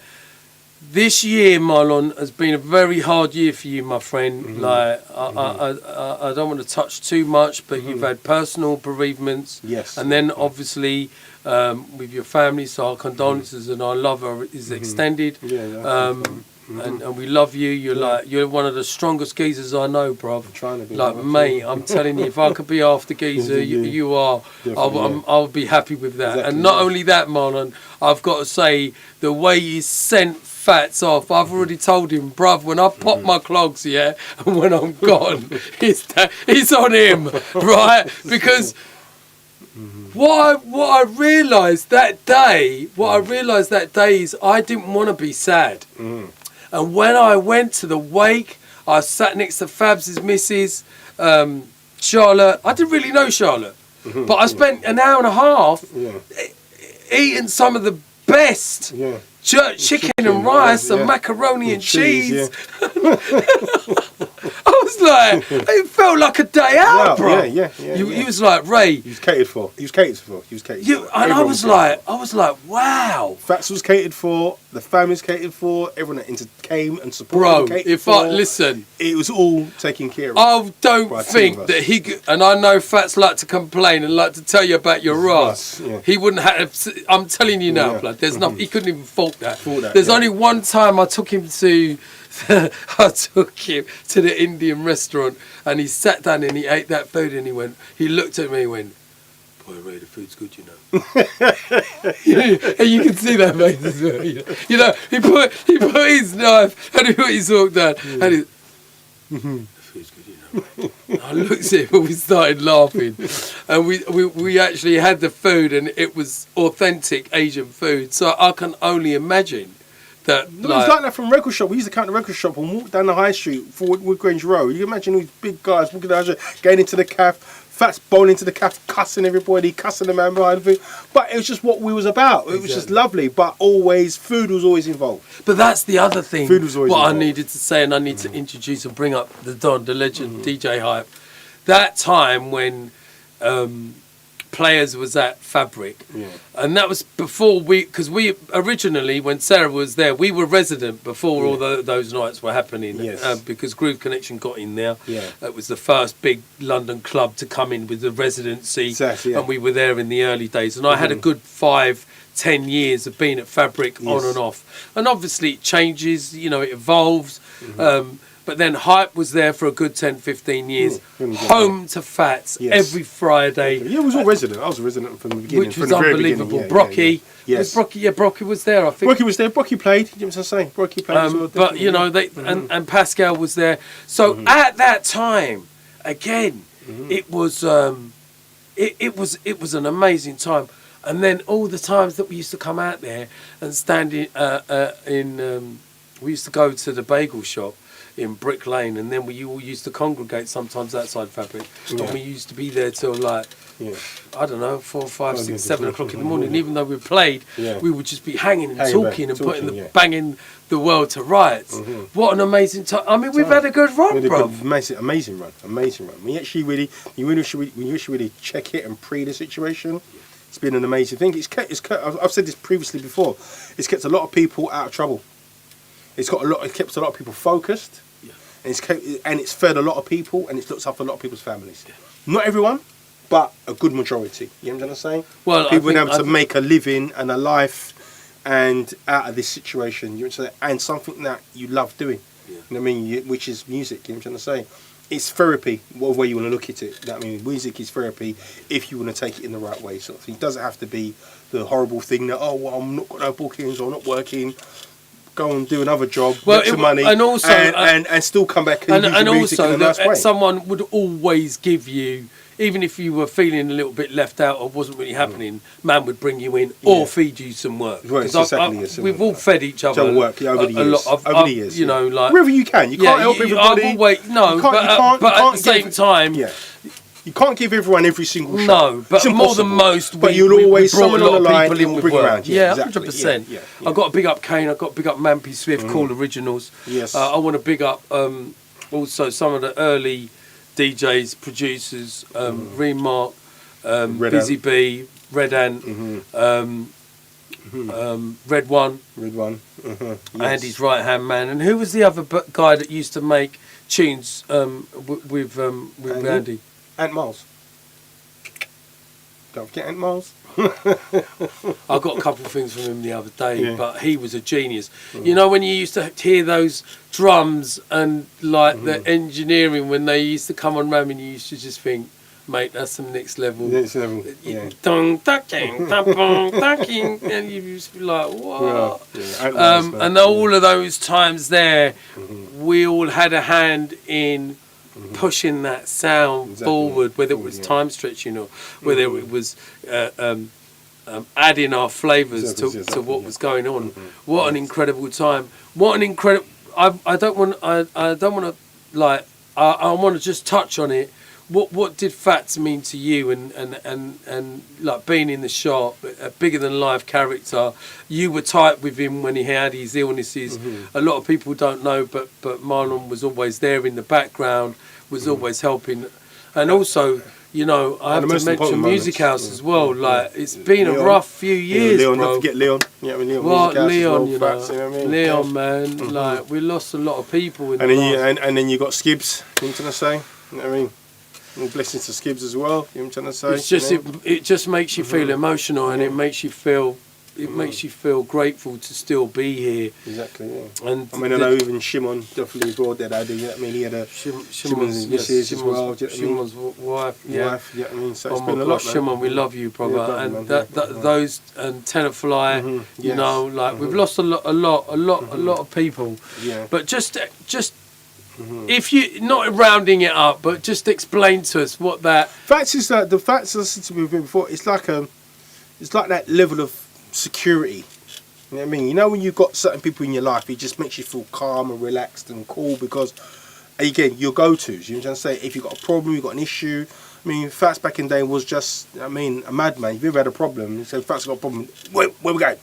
this year, Marlon, has been a very hard year for you, my friend. Like I don't want to touch too much, but you've had personal bereavements, and then obviously. With your family, so our condolences and our love is extended. And we love you. You're one of the strongest geezers I know, bruv.
Trying to be,
like mate, I'm telling you, if I could be after geezer, you are. I'll be happy with that. Exactly, and not only that, Marlon, I've got to say the way you sent Fats off. I've already told him, bruv, when I pop my clogs, and when I'm gone, it's on him, right? Because. What I realised that day is I didn't want to be sad. And when I went to the wake, I sat next to Fabs' missus, Charlotte. I didn't really know Charlotte, but I spent an hour and a half eating some of the best chicken and rice and macaroni and cheese. I was like, it felt like a day out, bro. He was like, Ray.
He was catered for.
And I was like, wow.
Fats was catered for. The family's catered for. Everyone that came and supported.
Bro, if I listen,
it was all taken care of.
I don't think that he could, and I know Fats like to complain and like to tell you about your Ross. He wouldn't have. I'm telling you now, blood. There's nothing. He couldn't even fault that. There's only one time I took him to. I took him to the Indian restaurant and he sat down and he ate that food and he looked at me and went, boy, Ray, the food's good, you know. And you can see that face as well. You know, he put his knife and he put his fork down and he, the food's good, you know. I looked at him and we started laughing and we actually had the food and it was authentic Asian food. So I can only imagine. It was
like that from record shop. We used to count the record shop and walk down the high street for Woodgrange Road. You can imagine these big guys walking down the street, getting into the cafe, Fats bowling into the cafe, cussing everybody, cussing the man behind the food. But it was just what we was about. It was just lovely, but food was always involved.
But that's the other thing.
Food was always involved.
I needed to say, and I need to introduce and bring up the Don, the legend, DJ Hype. That time when Players was at Fabric, and that was before because we originally, when Sarah was there, we were resident before all those nights were happening. Because Groove Connection got in there. It was the first big London club to come in with the residency, and we were there in the early days. And I had a good 5-10 years of being at Fabric on and off, and obviously it changes, you know, it evolves. But then Hype was there for a good 10-15 years. Home to Fats every Friday.
Yeah, it was all resident. I was a resident from the beginning.
Which was unbelievable. Brocky.
Yes.
Brocky was there, I think.
Brocky was there. Brocky played. You know what I'm saying? Brocky played as well.
But, you know, and Pascal was there. So at that time, again, it was it was an amazing time. And then all the times that we used to come out there and stand we used to go to the bagel shop in Brick Lane, and then we all used to congregate sometimes outside Fabric, and we used to be there till like
Yeah.
I don't know, 4, 5, 6,
yeah,
7
yeah,
o'clock in the
yeah,
morning.
yeah.
Even though we played,
Yeah.
we would just be hanging and
Hanging back,
talking and
talking,
banging the world to rights. What an amazing time! I mean, we've had a good run,
Really
bro.
good, amazing run. We actually really, you should really check it and pre the situation. It's been an amazing thing. I've said this previously before. It's kept a lot of people out of trouble. It kept a lot of people focused.
Yeah.
And it's fed a lot of people, and it's looked after a lot of people's families. Yeah. Not everyone, but a good majority. You know what I'm saying?
Well,
people been able to make a living and a life, and out of this situation. You know what I'm saying? And something that you love doing.
Yeah.
You know what I mean? Which is music. You know what I'm trying to say? It's therapy, whatever way you want to look at it. I mean, music is therapy if you want to take it in the right way. So it doesn't have to be the horrible thing that, oh, well, I'm not got no bookings or I'm not working. Go and do another job, get some money,
and also
and still come back and use your music in a nice way.
Someone would always give you, even if you were feeling a little bit left out or wasn't really happening, man would bring you in or feed you some work.
Well,
we've all fed each other
work over the years.
You know, like
wherever you can. You can't help everybody.
But at the same time,
you can't give everyone every single shot.
No, but more than most,
but you'll always
brought a lot of people in with
bring
work.
around.
Yeah,
exactly.
100%.
Yeah.
I've got to big up Kane. I've got to big up Mampy Swift, Cool Originals.
Yes.
I want to big up also some of the early DJs, producers, Remark, Busy B, Red Ant, Red One,
Yes.
Andy's right hand man, and who was the other guy that used to make tunes with Andy?
Ant Marls. Don't forget Ant Marls.
I got a couple of things from him the other day, but he was a genius. You know, when you used to hear those drums and like the engineering when they used to come on RAM, and you used to just think, mate, that's some next level.
Next level, yeah.
And you used to be like, what?
Yeah.
And all of those times there, we all had a hand in pushing that sound forward, whether it was time stretching or whether it was adding our flavours to what was going on. What an incredible time! What an incredible! I don't want to like. I want to just touch on it. What did Fats mean to you, and like being in the shop, a bigger than life character? You were tight with him when he had his illnesses. A lot of people don't know, but Marlon was always there in the background, was always helping, and also, you know, I have to mention Music House as well. Like it's been a rough few years,
Leon,
bro.
Don't forget Leon. Yeah, I mean, Leon.
What Leon? You know,
Fats, you know what I mean?
Leon, man. Like we lost a lot of people.
And then you got Skibbs. You know what I'm trying to say? You know what I mean? And blessings to Skibbs as well. You know what I'm trying to say?
It's just it just makes you feel emotional, and it makes you feel grateful to still be here.
Exactly. Yeah.
And
I mean, I know even Shimon definitely brought that idea. You know what I mean? He had a Shimon's missus as well.
Shimon's wife. Yeah.
Yeah. I mean, so
Oh
it's
my
been a
gosh,
lot.
Shimon, we love you, brother.
Yeah,
and
man.
those and Tenafly, you know, like we've lost a lot of people.
Yeah.
But just if you not rounding it up, but just explain to us what that.
Facts is that the facts I listened to before. It's like that level of security. You know what I mean? You know when you've got certain people in your life, it just makes you feel calm and relaxed and cool because, again, your go-tos. You know what I'm saying? If you've got a problem, you've got an issue. I mean, Fats back in the day was just, I mean, a madman. If you ever had a problem, you say, Fats got a problem, where we going?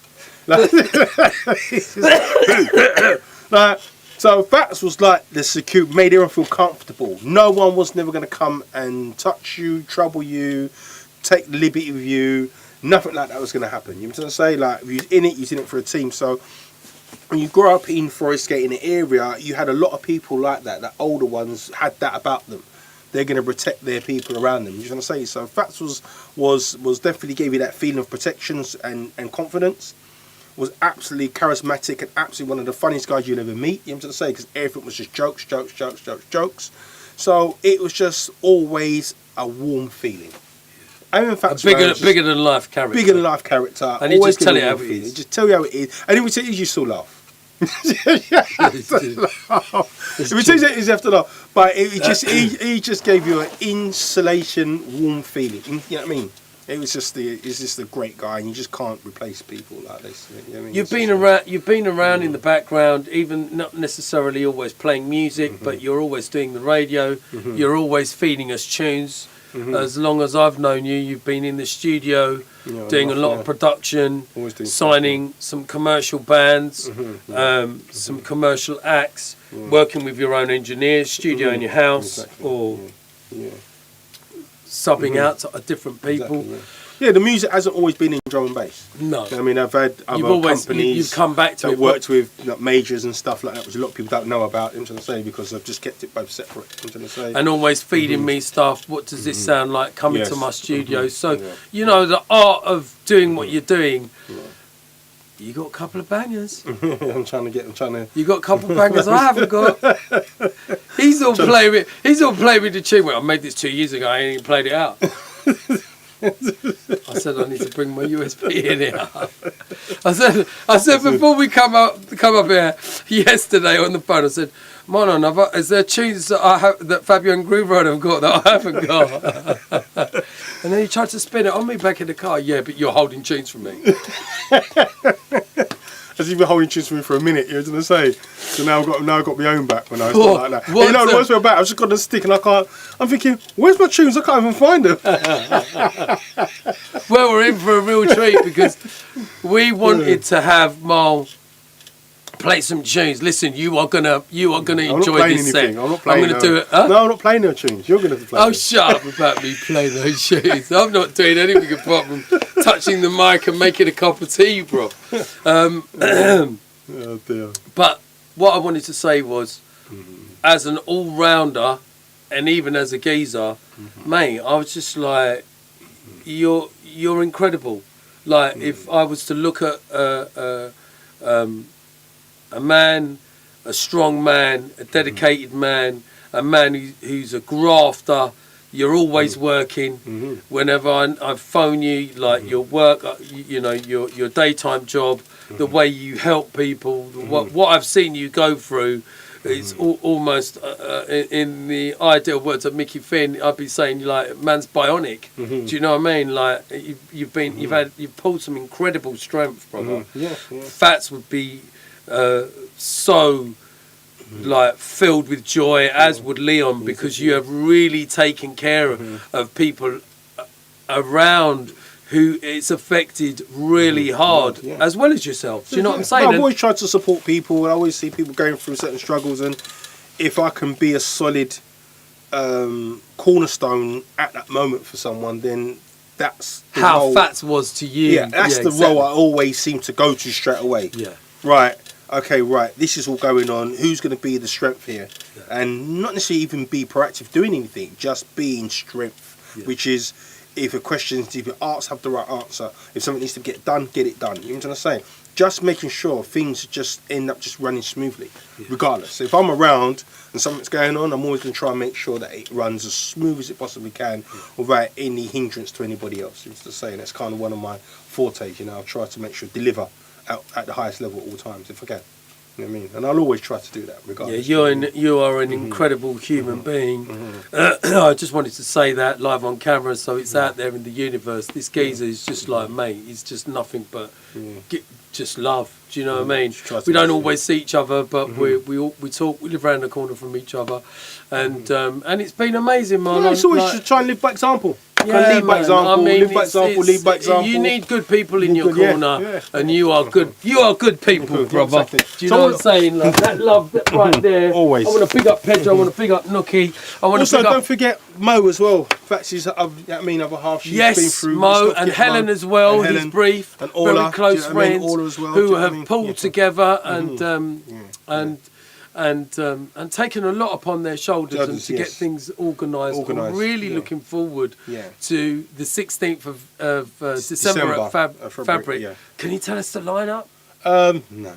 So Fats was like the secure, made everyone feel comfortable. No one was never going to come and touch you, trouble you, take liberty with you. Nothing like that was going to happen. You know what I'm saying? Like, if you're in it, you're in it for a team. So when you grow up in Forest Gate in the area, you had a lot of people like that. The older ones had that about them. They're going to protect their people around them. You know what I'm saying? So Fats was definitely gave you that feeling of protection and confidence. Was absolutely charismatic and absolutely one of the funniest guys you'll ever meet. You know what I'm saying? Because everything was just jokes. So it was just always a warm feeling. I mean, Fats
Bigger than life character.
Bigger than life character.
And he just tell you how it is.
Just tell you how it is. And if we tell you, you still laugh. If we tell you that, you have to laugh. But he just gave you an insulation, warm feeling. You know what I mean? He's just a great guy, and you just can't replace people like this. You know what I mean?
You've been around in the background, even not necessarily always playing music, but you're always doing the radio. You're always feeding us tunes. as long as I've known you. You've been in the studio doing a lot of production, signing some commercial bands, some commercial acts, working with your own engineers, studio in your house, or subbing out to different people.
Yeah, the music hasn't always been in drum and bass.
No.
I mean, I've had other companies
you've come back to
that
it,
worked with majors and stuff like that, which a lot of people don't know about, I'm trying to say, because I've just kept it both separate, I'm trying to say.
And always feeding me stuff. What does this sound like? Coming to my studio. So, you know, the art of doing what you're doing, you got a couple of bangers.
I'm trying to...
You got a couple of bangers I haven't got. He's all playing with the tune. Well, I made this 2 years ago. I ain't even played it out. I said I need to bring my USB in here. I said before we come up here yesterday on the phone, I said, Marl, is there tunes that Fabio and Groove have got that I haven't got? And then he tried to spin it on me back in the car. Yeah, but you're holding tunes from me.
As you've been holding tunes for me for a minute, you know what I'm saying? So now I've got my own back when I start like that. You know, the worst way about it, I've just got a stick and I'm thinking, where's my tunes? I can't even find them.
Well, we're in for a real treat because we wanted to have Marl play some tunes. Listen, you are gonna enjoy this set.
I'm not playing.
I'm gonna do it. Huh?
No, I'm not playing no tunes. You're gonna play.
Oh, shut up about me playing those tunes. I'm not doing anything apart from touching the mic and making a cup of tea, bro.
Oh dear.
But what I wanted to say was, as an all-rounder, and even as a geezer, mate, I was just like, you're incredible. Like, if I was to look at a man, a strong man, a dedicated man, a man who's a grafter. You're always working. Whenever I phone you, like your work, you know, your daytime job, the way you help people, what I've seen you go through, it's almost in the ideal words of Mickey Finn. I'd be saying like man's bionic. Do you know what I mean? Like you've pulled some incredible strength, brother. Fats would be so like filled with joy, as would Leon, because you have really taken care of people around who it's affected really hard, as well as yourself. Do you know what I'm saying?
I've always tried to support people. I always see people going through certain struggles, and if I can be a solid cornerstone at that moment for someone, then that's the
how
role.
Fats was to you.
Yeah, that's the role I always seem to go to straight away.
Yeah.
Right. Okay, right, this is all going on. Who's going to be the strength here? And not necessarily even be proactive doing anything, just being strength, which is if a question, if your arts have the right answer, if something needs to get done, get it done. You know what I'm saying? Just making sure things just end up just running smoothly, regardless. So if I'm around and something's going on, I'm always going to try and make sure that it runs as smooth as it possibly can without any hindrance to anybody else. You know what I'm saying? That's kind of one of my fortes, you know. I've tried to make sure deliver at the highest level at all times if I can. You know what I mean? And I'll always try to do that regardless.
Yeah, you are an incredible human being. I just wanted to say that live on camera so it's out there in the universe. This geezer is just like, mate, he's just nothing but just love. Do you know what I mean? We don't always see each other, but we talk, we live around the corner from each other. And it's been amazing, man.
Yeah, it's always just try and live by example.
Yeah,
lead by example,
I mean,
live by example, lead by example.
You need good people in your corner, and you are good. You are good people, brother.
Exactly.
Do you know what I'm saying? Like, that love right there.
Always.
I want to pick up Pedro. I want to pick up Nookie. I want to pick up.
Don't forget Mo as well. Fats is, other half. She's been through.
Mo and Helen as well. His brief,
and Orla,
very close friends
as well,
who have pulled together and taken a lot upon their shoulders and to get things organised. I'm really looking forward to the 16th of December at Fabric.
Yeah.
Can you tell us the lineup?
No.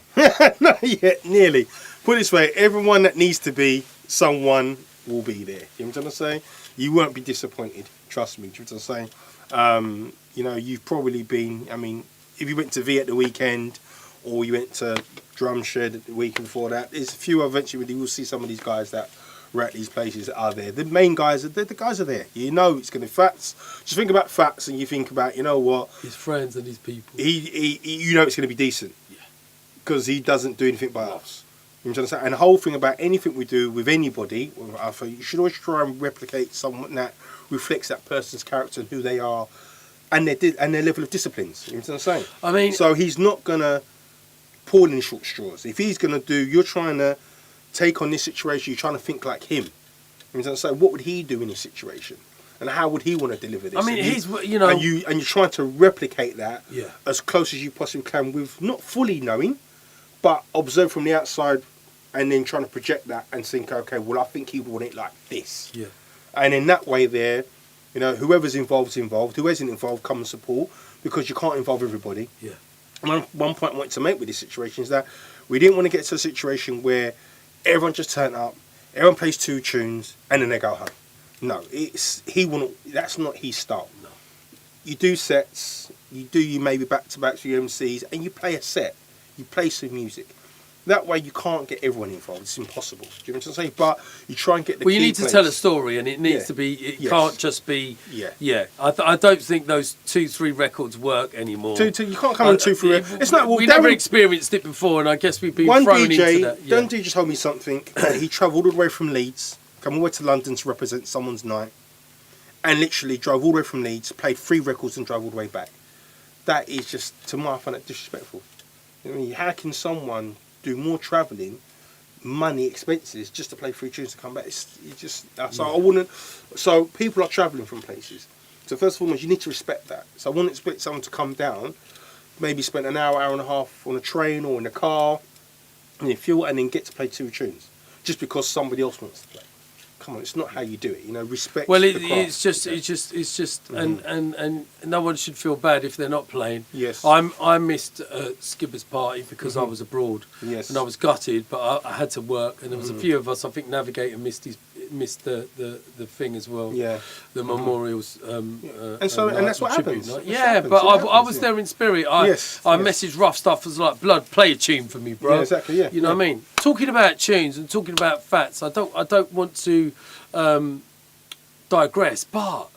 Not yet, nearly. Put it this way, everyone that needs to be, someone will be there. You know what I'm saying? You won't be disappointed. Trust me. Do you know what I'm saying? You know, you've probably been, I mean, if you went to V at the weekend, or you went to Drum Shed the week before that, there's a few eventually you will see some of these guys that were at these places that are there. The main guys, the guys are there. You know it's going to Fats. Just think about Fats and you think about, you know what?
His friends and his people.
He you know it's going to be decent. Yeah. Because he doesn't do anything by us. You understand? And the whole thing about anything we do with anybody, I think you should always try and replicate someone that reflects that person's character and who they are, and their level of disciplines. You understand what I'm saying?
I mean,
So he's not gonna pull in short straws. If he's gonna do, you're trying to take on this situation. You're trying to think like him. You understand? So what would he do in this situation, and how would he want to deliver this?
I mean,
and
you,
you're trying to replicate that
Yeah.
as close as you possibly can, with not fully knowing, but observe from the outside, and then trying to project that and think, okay, well, I think he would want it like this.
Yeah.
And in that way, there, whoever's involved, who isn't involved, come and support, because you can't involve everybody.
Yeah.
One point I wanted to make with this situation is that we didn't want to get to a situation where everyone just turned up, everyone plays 2 tunes, and then they go home. No, that's not his style.
No.
You do sets, you maybe back-to-backs with your MCs, and you play a set. You play some music. That way you can't get everyone involved. It's impossible. Do you know what I'm saying? But you try and get the
Well, you
key
need to
players.
tell a story, and it needs
Yeah.
to be. It
Yes.
can't just be.
Yeah.
Yeah. I don't think those 2-3 records work anymore.
You can't come in 2-3. It's like, well,
we never
Darren,
experienced it before, and I guess we've been
one
thrown
DJ,
into that. Yeah.
Darren DJ told me something. He travelled all the way from Leeds, come all the way to London to represent someone's night, and literally drove all the way from Leeds, played 3 records, and drove all the way back. That is just, to my, I find that disrespectful. I mean, how can someone do more travelling, money, expenses, just to play 3 tunes to come back? I wouldn't. So people are travelling from places. So first of all, you need to respect that. So I wouldn't expect someone to come down, maybe spend an hour and a half on a train or in a car, and then fuel, and then get to play 2 tunes, just because somebody else wants to play. Come on, it's not how you do it. Respect.
Well,
the craft.
it's just, and no one should feel bad if they're not playing.
Yes.
I missed Skipper's party because I was abroad.
Yes.
And I was gutted, but I had to work, and there was a few of us. I think Navigator missed the thing as well.
Yeah.
The memorials.
And that's what
tribute
happens.
night.
That's
Yeah,
what happens.
but
It
I was
happens,
there in spirit. I messaged Rough Stuff, was like, blood, play a tune for me, bro.
Yeah, exactly. Yeah.
You know what I mean? Talking about tunes and talking about Fats, I don't want to digress, but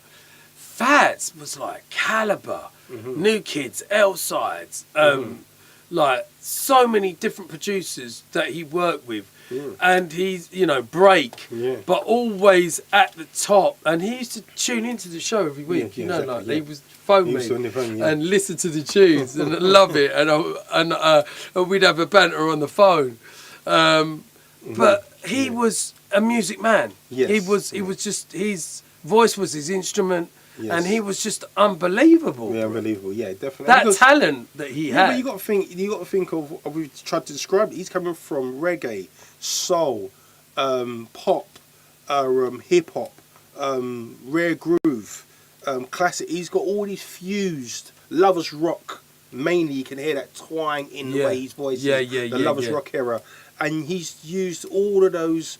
Fats was like Caliber, New Kids, L-Sides, like so many different producers that he worked with. And he's, break, but always at the top. And he used to tune into the show every week,
exactly,
he was phone
He
me
used to on the phone, yeah.
and listen to the tunes and love it. And we'd have a banter on the phone. But he was a music man.
Yes.
He was just, his voice was his instrument.
Yes.
And he was just unbelievable.
Yeah, unbelievable. Yeah, definitely.
That
Because-
talent that he had.
But you got to think of. We've tried to describe it. He's coming from reggae, soul, pop, hip hop, rare groove, classic. He's got all these fused lovers rock. Mainly, you can hear that twang in the way his voice is. The lovers rock era, and he's used all of those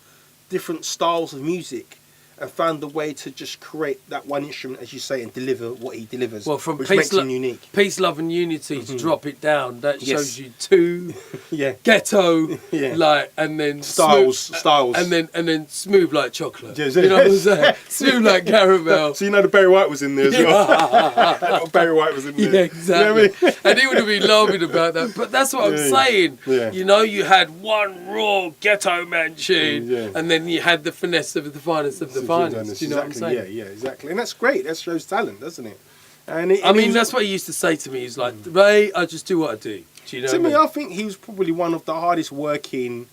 different styles of music and found a way to just create that one instrument, as you say, and deliver what he delivers.
Well, from
which
Peace,
makes him unique.
Peace, Love and Unity to drop it down, that
Yes.
shows you two
Yeah.
ghetto,
Yeah.
like, and then
Styles,
and then smooth like chocolate.
Yes.
You know what I'm saying? Smooth like caramel.
So you know the Barry White was in there as well. Barry White was in there.
Yeah, exactly.
You know what I mean?
And he would have been laughing about that. But that's what I'm saying.
Yeah.
You had one raw ghetto man tune, and then you had the finesse of the finest of the finest. You know what I'm saying?
Yeah, exactly. And that's great. That shows talent, doesn't it? And
that's what he used to say to me. He's like, Ray, I just do what I do. Do you know
to
what
me,
I mean?
I think he was probably one of the hardest working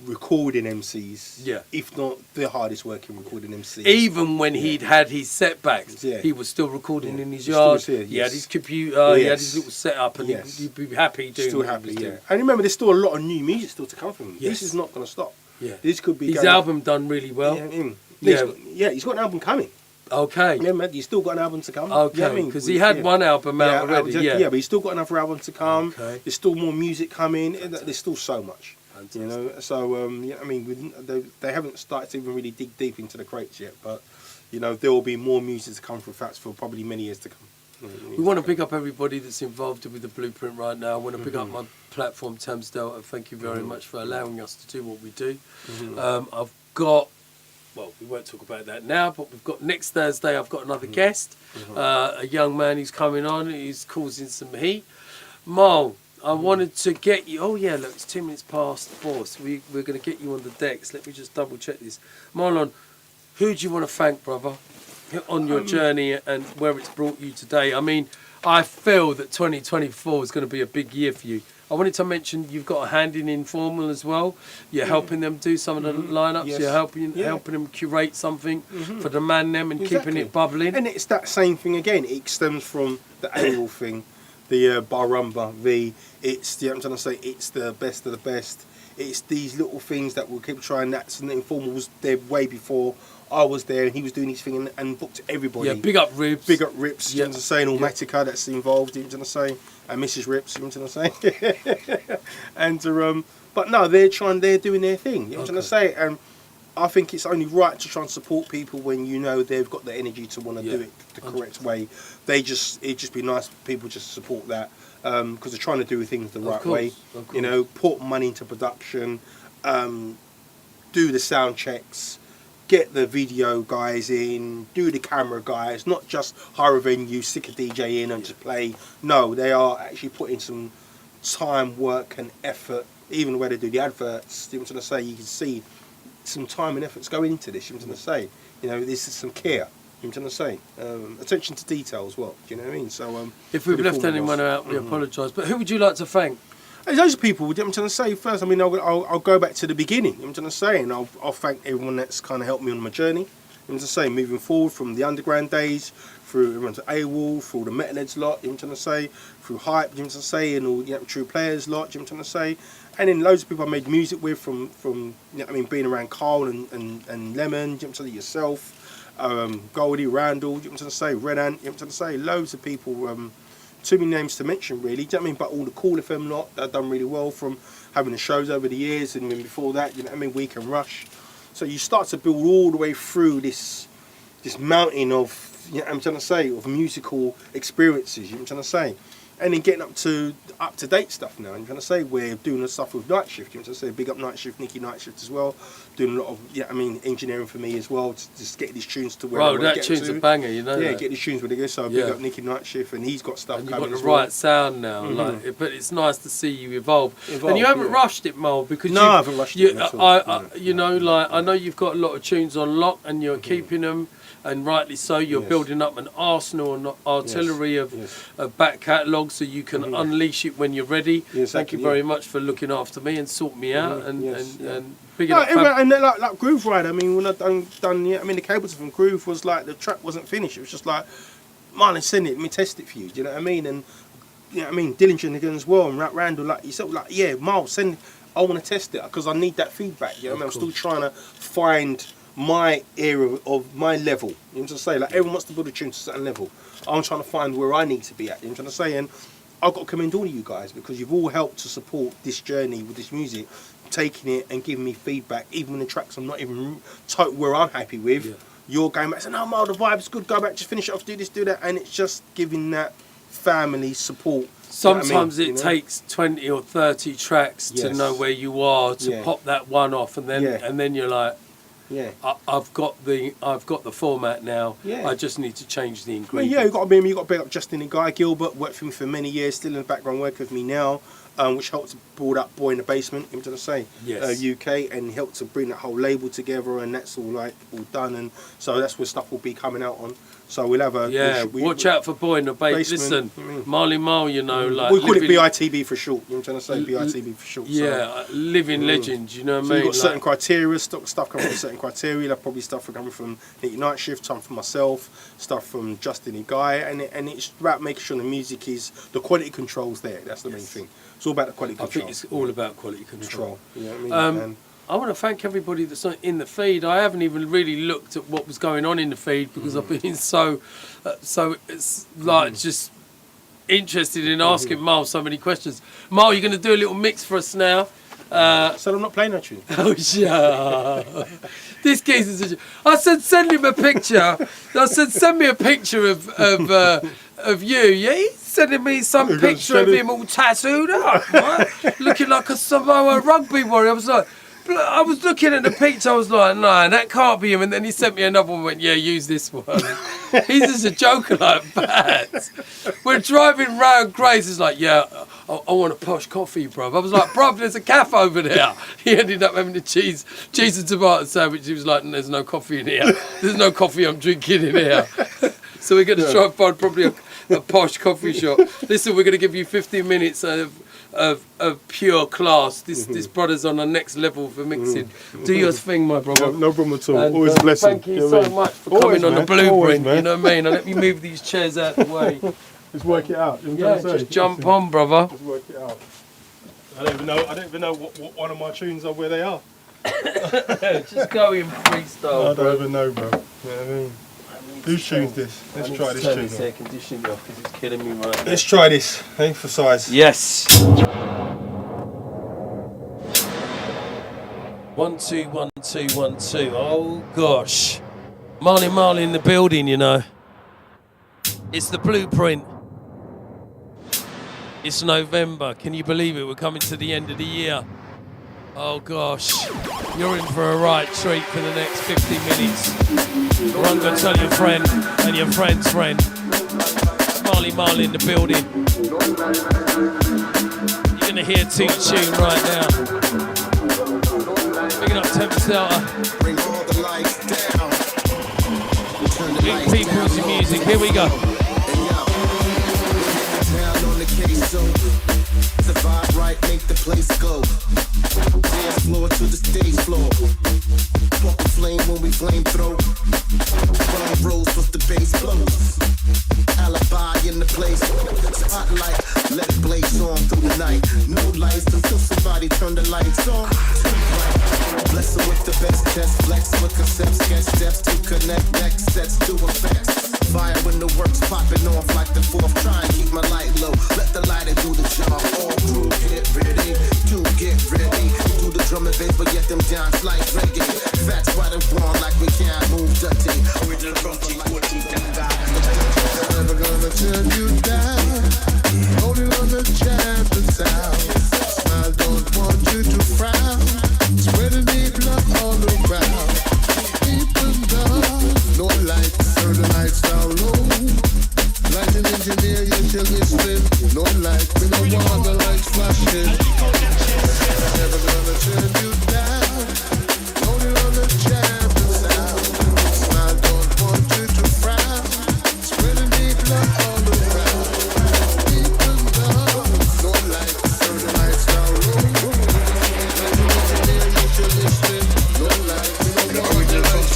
recording MCs.
Yeah.
If not the hardest working recording MC.
Even when he'd had his setbacks, he was still recording in his yard. He had his computer, he had his little setup, and he'd be happy doing
Still
what
happy,
he was doing.
And remember, there's still a lot of new music still to come from him.
Yes.
This is not going to stop.
Yeah.
This could be
his
going
album done really well.
He's got an album coming.
Okay.
Yeah, man, he's still got an album to come.
Okay, because he had one album out already.
Yeah, but he's still got another album to come.
Okay.
There's still more music coming. There's still so much.
Fantastic.
So they haven't started to even really dig deep into the crates yet, but there will be more music to come from Fats for probably many years to come.
We want to pick up everybody that's involved with the Blueprint right now. I want to pick up my platform, Thames Delta. Thank you very much for allowing us to do what we do. I've got, well, we won't talk about that now, but we've got next Thursday, I've got another guest, a young man who's coming on, who's causing some heat. Marl, I wanted to get you. Oh yeah, look, it's 2 minutes past 4, so we're going to get you on the decks. Let me just double check this. Marlon, who do you want to thank, brother, on your journey and where it's brought you today? I mean, I feel that 2024 is going to be a big year for you. I wanted to mention you've got a hand in Informal as well. You're helping them do some of the lineups.
Yes.
You're helping them curate something for the man them and keeping it bubbling.
And it's that same thing again. It stems from the annual thing, the Barumba V. It's I'm trying to say, it's the best of the best. It's these little things that we'll keep trying. That's and Informal was there way before I was there, and he was doing his thing and booked everybody.
Yeah, big up Ribs.
Big up Rips, you know what I'm saying? Almatica that's involved, you know what I'm saying? And Mrs. Rips, you know what I'm saying? And but no, they're doing their thing, you know what I'm saying? And I think it's only right to try and support people when you know they've got the energy to want to do it the correct way. It'd just be nice for people just to support that because they're trying to do things the right way. You know, put money into production, do the sound checks. Get the video guys in, do the camera guys, not just hire a venue, stick a DJ in and just play. No, they are actually putting some time, work and effort, even the way they do the adverts. You know what I'm trying to say? You can see some time and efforts going into this, you know what I'm trying to say? You know, this is some care, you know what I'm trying to say? Attention to detail as well, do you know what I mean? So,
if we've left anyone out, we apologise. But who would you like to thank?
There's loads of people, you know what I'm trying to say? First, I mean, I'll go back to the beginning, you know what I'm trying to say? And I'll thank everyone that's kind of helped me on my journey. You know what I'm saying? Moving forward from the underground days, through everyone to AWOL, through the Metalheads lot, you know what I'm trying to say? Through Hype, you know what I'm trying to say? And all, you know, True Players lot, you know what I'm trying to say? And then loads of people I made music with from you know what I mean, being around Carl and Lemon, you know what I'm trying to say? Yourself, Goldie, Randall, you know what I'm trying to say? Red Ant, you know what I'm trying to say? Loads of people, too many names to mention really, do you know what I mean? But all the Cool FM lot that have done really well from having the shows over the years, and then before that, you know what I mean, Week and Rush. So you start to build all the way through this mountain of, you know what I'm trying to say, of musical experiences, you know what I'm trying to say? And then getting up to date stuff now. And I'm trying to say we're doing the stuff with Night Shift. You know what I'm saying? Big up Night Shift, Nicky Night Shift as well. Doing a lot of, yeah, I mean, engineering for me as well to just get these tunes to where I want to get
tune's a banger, you know.
Yeah,
that.
get these tunes where they go. So big up Nicky Night Shift, and he's got stuff
and
coming.
You've got the right sound now, like. But it's nice to see you evolve. And you haven't rushed it, Marl, because
I haven't rushed it at all.
You know, like I know you've got a lot of tunes on lock, and you're keeping them. And rightly so, you're building up an arsenal and artillery of back catalogue so you can unleash it when you're ready. Thank you very much for looking after me and sort me out and big up.
And like Groove Ride, I mean, when I done yeah, I mean, the cables from Groove was like the track wasn't finished. It was just like, Marlon, send it, let me test it for you. Do you know what I mean? And you know what I mean, Dillinger again as well, and Randall like yourself, like Marl, send. I want to test it because I need that feedback. You know what I mean? I'm still trying to find my area of my level. You know what I'm saying? Like everyone wants to build a tune to a certain level. I'm trying to find where I need to be at. You know what I'm saying? And I've got to commend all of you guys because you've all helped to support this journey with this music, taking it and giving me feedback, even when the tracks I'm not even where I'm happy with. Yeah. You're going back saying, "No, Marl, the vibe's good. Go back, just finish it off, do this, do that," and it's just giving that family support.
Sometimes it takes 20 or 30 tracks to know where you are to pop that one off, and then you're like. Yeah, I've got the format now. Yeah. I just need to change the ingredients.
Well, you got to bring up Justin and Guy Gilbert. Worked for me for many years. Still in the background, working with me now, which helped to build up Boy in the Basement. You know what I'm saying? Yes. UK, and helped to bring that whole label together, and that's all done. And so that's where stuff will be coming out on. So we'll have a
watch out for Boy in the Basement. Listen, Marley Marl, you know, like
we call it BITB for short. You know what I'm trying to say? BITB for short.
Yeah, so. Living legends. You know what I mean?
You've got certain criteria, stuff coming from certain criteria. Like probably stuff coming from Nicky Night Shift, time from myself, stuff from Justin and Guy, and it's about making sure the music is the quality control's there. That's the main thing. It's all about the quality control.
I think it's all about quality control.
You know what I mean?
I want to thank everybody that's in the feed. I haven't even really looked at what was going on in the feed because I've been so it's like just interested in asking Marl so many questions. Marl, you're going to do a little mix for us now.
So I'm not playing that tune.
Oh, shut up. This case is I said send him a picture. I said send me a picture of you. Yeah, he's sending me some picture of him all tattooed up, right? Looking like a Samoa rugby warrior. I was looking at the picture, I was like, no, that can't be him. And then he sent me another one and went, yeah, use this one. He's just a joker like that. We're driving round Grace, it's like, yeah, I want a posh coffee, bruv. I was like, bruv, there's a cafe over there. He ended up having a cheese and tomato sandwich. He was like, there's no coffee in here. There's no coffee I'm drinking in here. So we're going to try and find probably a posh coffee shop. Listen, we're going to give you 15 minutes of pure class. This brother's on the next level for mixing. Do your thing, my brother.
No problem at all.
And,
Always a blessing.
Thank you so much for coming on the blueprint.
Always,
you know what I mean? And let me move these chairs out the way.
Let's work it out.
Yeah, just jump on, brother.
Let's work it out. I don't even know what one of my tunes are, where they are.
Just go in freestyle,
I don't even know, bro. You know what I mean? Whose tune's this? Let's try this tune.
Turn this air conditioning off because it's killing me right now.
Let's try this, eh, for size.
Yes. 1 2 1 2 1 2. Oh gosh, Marl in the building. You know, it's the blueprint. It's November. Can you believe it? We're coming to the end of the year. Oh gosh, you're in for a right treat for the next 50 minutes. Run, go tell your friend and your friend's friend. It's Marl in the building. You're gonna hear T tune right now. Picking up Thames Delta.
Bring all the lights down. Turn the
Big
lights
people's
down.
music. Here we go.
And yo, down on the case, so the vibe right, make the place go. Dance floor to the stage floor. Fuck the flame when we flame throw. Run rolls with the bass blows. Alibi in the place. Spotlight, let it blaze on through the night. No lights until somebody turn the lights on. Bless her with the best test, flex with concepts, sketch steps to connect next sets to effects. Fire when the work's popping off like the fourth. Try and keep my light low. Let the lighter do the job. All crew get ready, do get ready. Do the drum and bass, but yet them dance like reggae. Facts right and wrong like we can't move dirty. Original from T14 never gonna turn you down. Holding on the chance to sound. I don't want you to frown. Spreading deep love all around. People down. No lights, turn the lights down low. Lighting engineer, yes, you're listening. No light, we don't want the lights flashing. Never gonna turn you down. Holding on the chance to sound. I don't want you to frown. Spreading deep love all around. People down. No lights, turn the lights down low. Lighting engineer, yes, you're listening. No light, we don't want the lights flashing.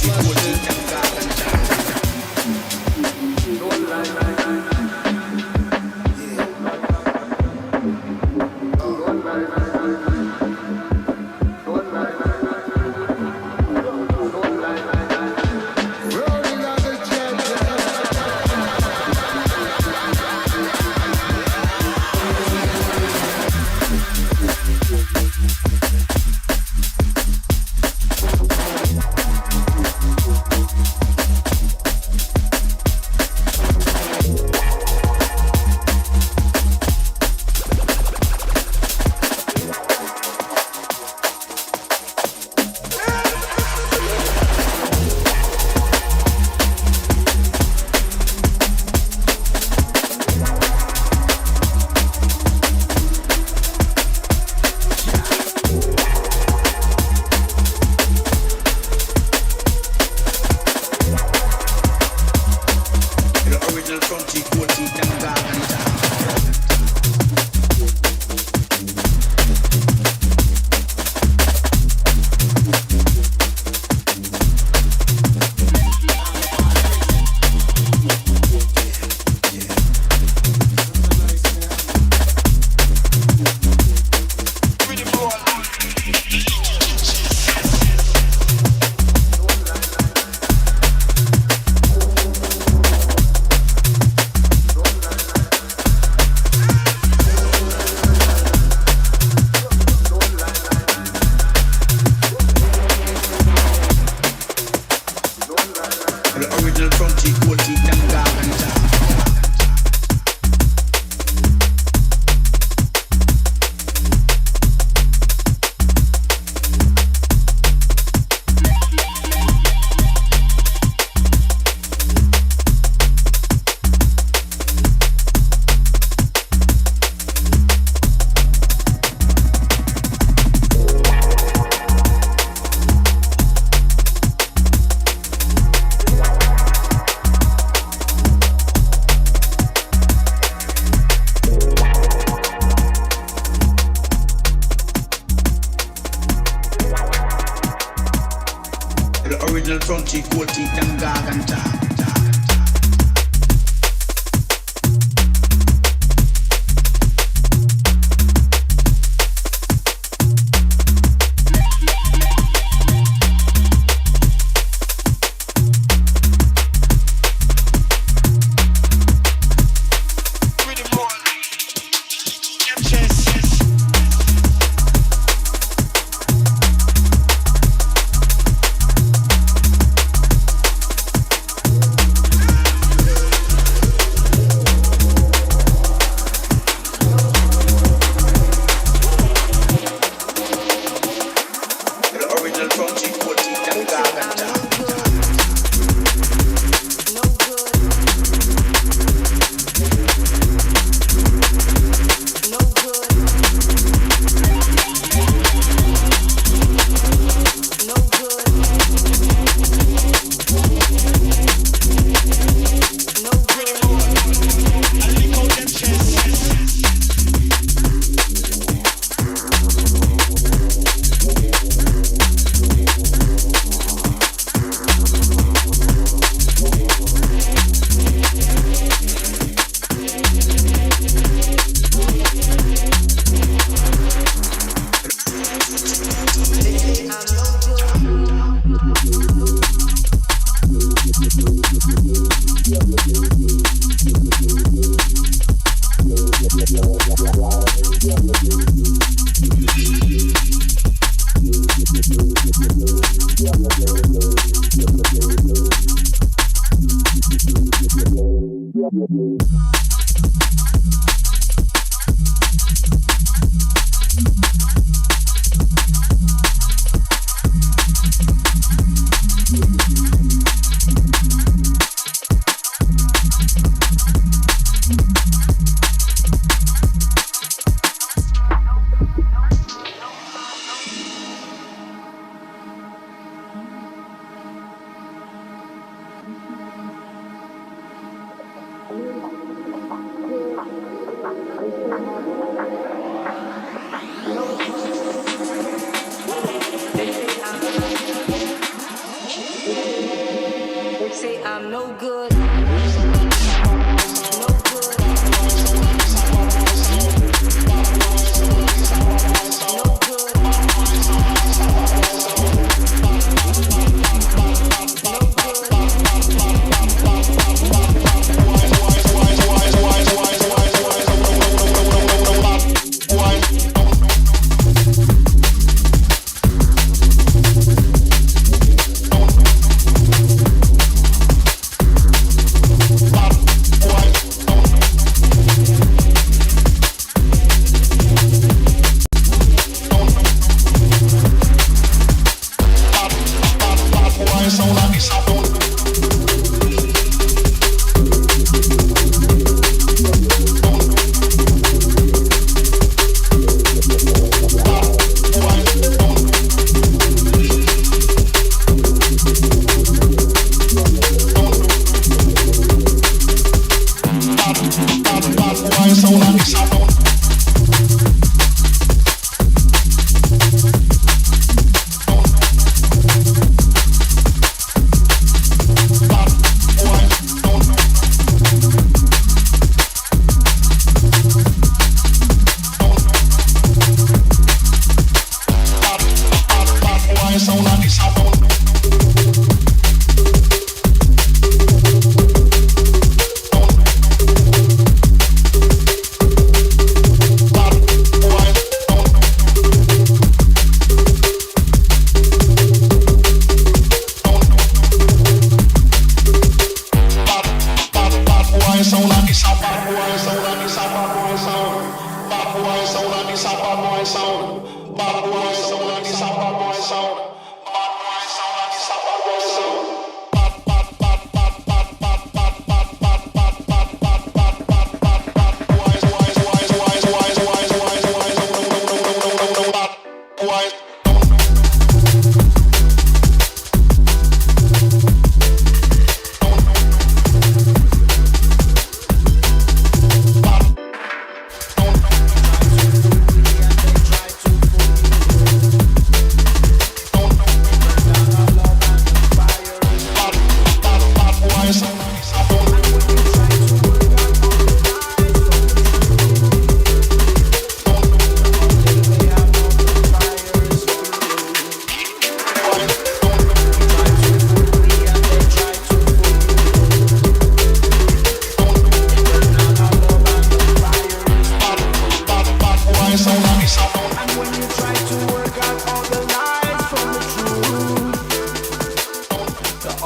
front teeth, gold teeth, and garganta.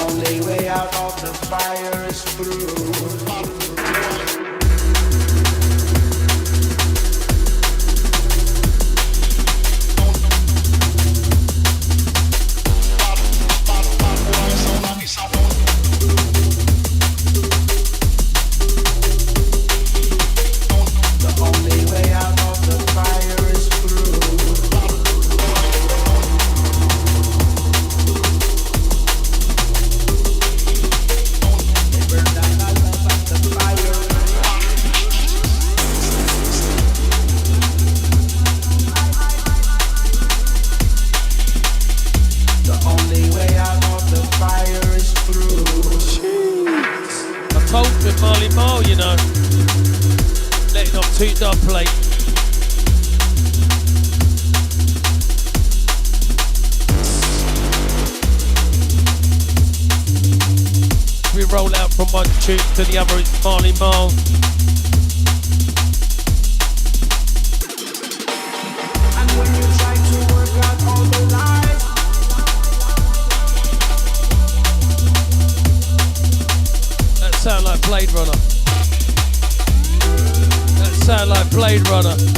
only way out of the fire is through.
Marl, you know, letting off 2 dub plate. We roll out from one tune to the other. It's Marl.
And when you try to work out all the lies,
that sound like Blade Runner. Sound like Blade Runner. Is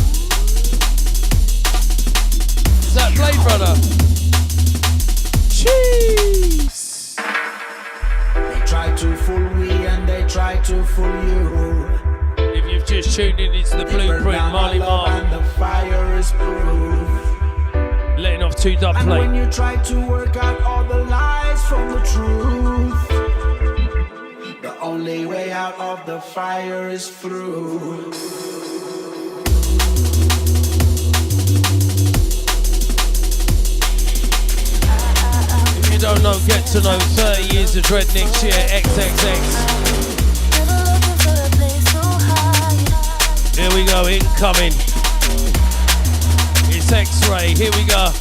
that Blade Runner? Jeez.
they try to fool me and they try to fool you.
If you've just tuned in, it's the Blueprint, Marl.
And the fire is proof.
Letting off 2 dub
And
plate.
when you try to work out all the lies from the truth, the only way out of the fire is through.
If you don't know, get to know. 30 years of Dread next year, XXX. Here we go, incoming. It's X-Ray, here we go.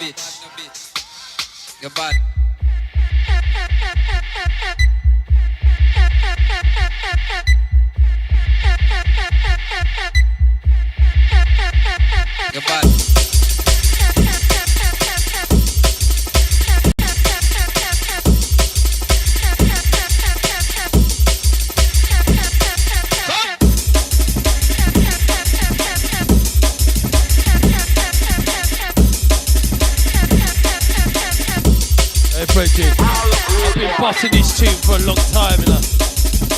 You're bad. You're bad.
Bridget, I've been busting this tune for a long time, you know.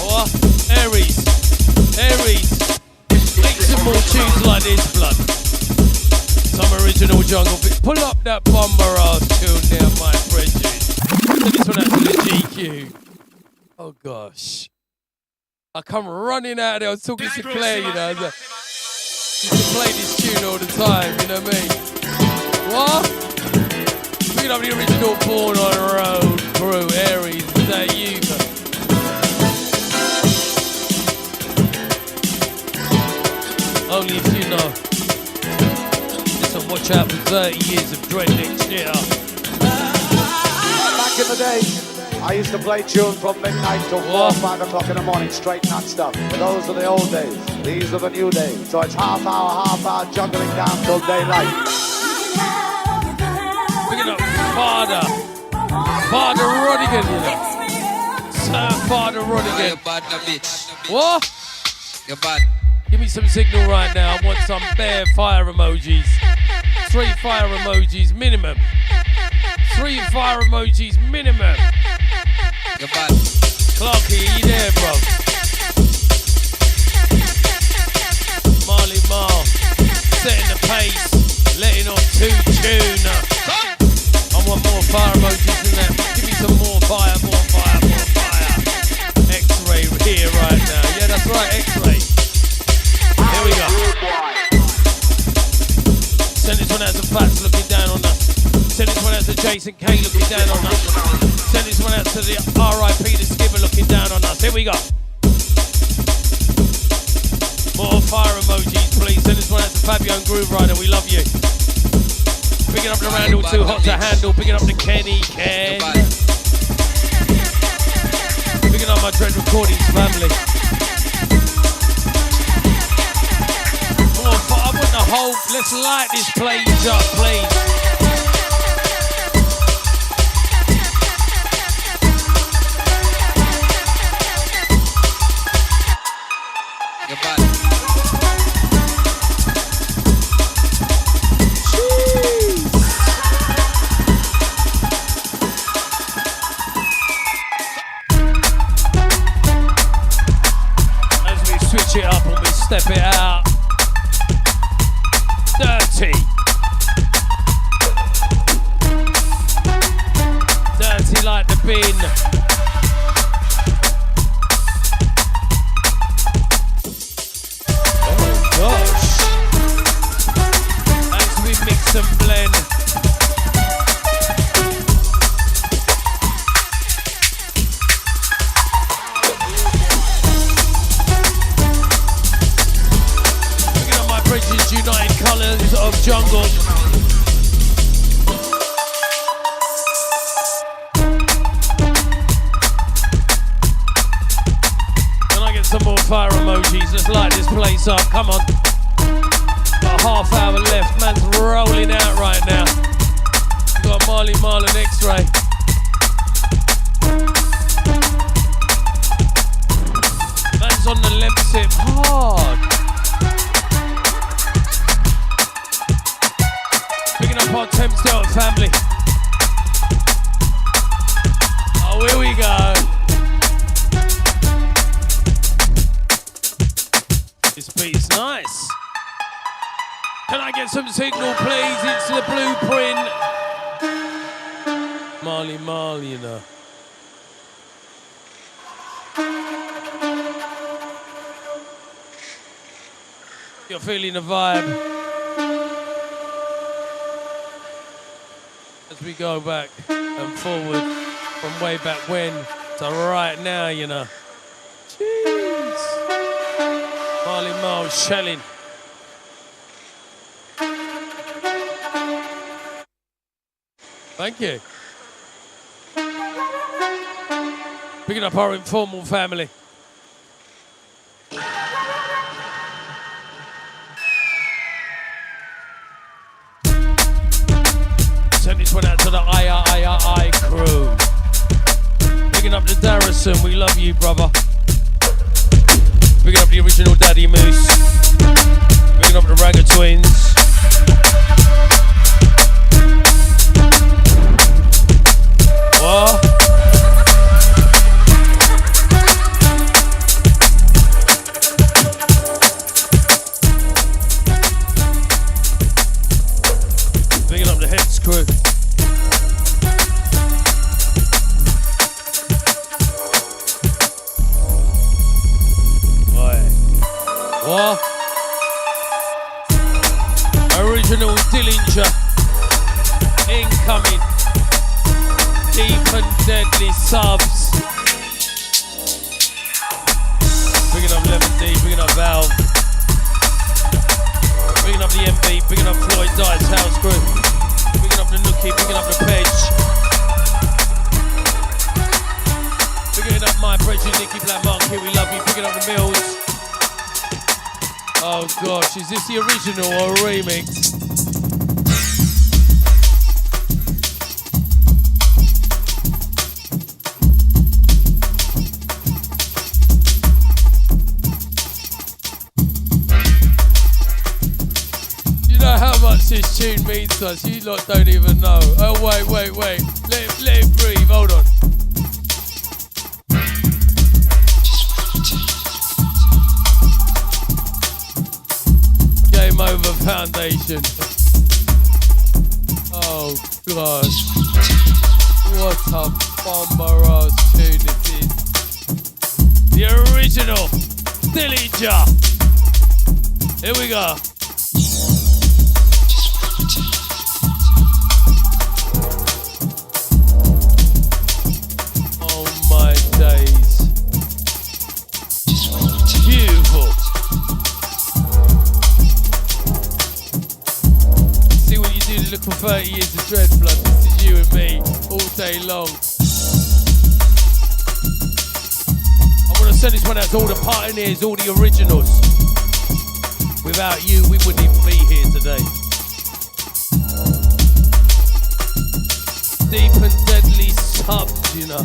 What? Aries, make some more tunes like this, blood. Some original jungle bit. Pull up that bomber ass tune there, my Bridget. So this one out to the GQ. Oh gosh. I come running out there, I was talking to Claire, you know. I used to play this tune all the time, you know what I mean? What? Picking up the original Born on a Road crew, Aries, is that you? Only if you know. Listen, watch out for 30 years of dread next year.
Back in the day, I used to play tunes from midnight till 4 or 5 o'clock in the morning, straight non-stop. Those are the old days. These are the new days. So it's half hour, juggling down till daylight.
Picking up Father Rodigan, you know. Sir Father Rodigan.
You're bad, no bitch.
What?
You're bad.
Give me some signal right now. I want some bare fire emojis. 3 fire emojis minimum. 3 fire emojis minimum.
You're bad.
Clarky, are you there, bro? Marl, setting the pace, letting off 2 tune. I want more fire emojis than that. Give me some more fire, more fire, more fire. X-ray here right now. Yeah, that's right, X-ray. Here we go. Send this one out to Fats looking down on us. Send this one out to Jason K looking down on us. Send this one out to the R.I.P. the Skipper looking down on us. Here we go. More fire emojis, please. Send this one out to Fabio and Groove Rider. We love you. Picking up the Randall, too hot to handle. Picking up the Kenny, Ken. Picking up my Dread Recordings family. More fire, I want the whole, let's light this place up, please.
You're bad.
It up and we step it out. Dirty. Dirty like the bin. Oh gosh. As we mix and blend. United Colours of Jungle. Can I get some more fire emojis? Let's light this place up. Come on. Got a half hour left. Man's rolling out right now. We've got Marl and X-Ray. Man's on the left tip hard. Picking up our Thames Delta family. Oh, here we go. This beat's nice. Can I get some signal, please? It's the blueprint. Marl, you know. You're feeling the vibe. As we go back and forward from way back when to right now, you know. Jeez. Marl shelling. Thank you. Picking up our informal family. Send this one out to the I crew. Picking up the Darrison, we love you, brother. Picking up the original Daddy Moose. Picking up the Ragga Twins. What? Picking up the Heads crew. What? Original Dillinger. Incoming. Deep and deadly subs. Bringing up Lemon D, bringing up Valve. Bringing up the MB, bringing up Floyd Dice House Crew. Bringing up the Nookie, bringing up the Pedge. Bringing up my brethren Nicky Black Monkey, we love you. Bringing up the Mills. Oh gosh, is this the original or a remix? You know how much this tune means to us? You lot don't even know. Oh wait. Let it breathe, hold on. Game Over Foundation. Oh gosh. What a bomber ass tune it is. The original Dillinger. Here we go. Oh my days. Beautiful. See what you do to look for 30 years of dread blood. This is you and me all day long. I want to send this one out to all the pioneers, all the originals. Without you, we wouldn't even be here today. Deep and deadly subs, you know.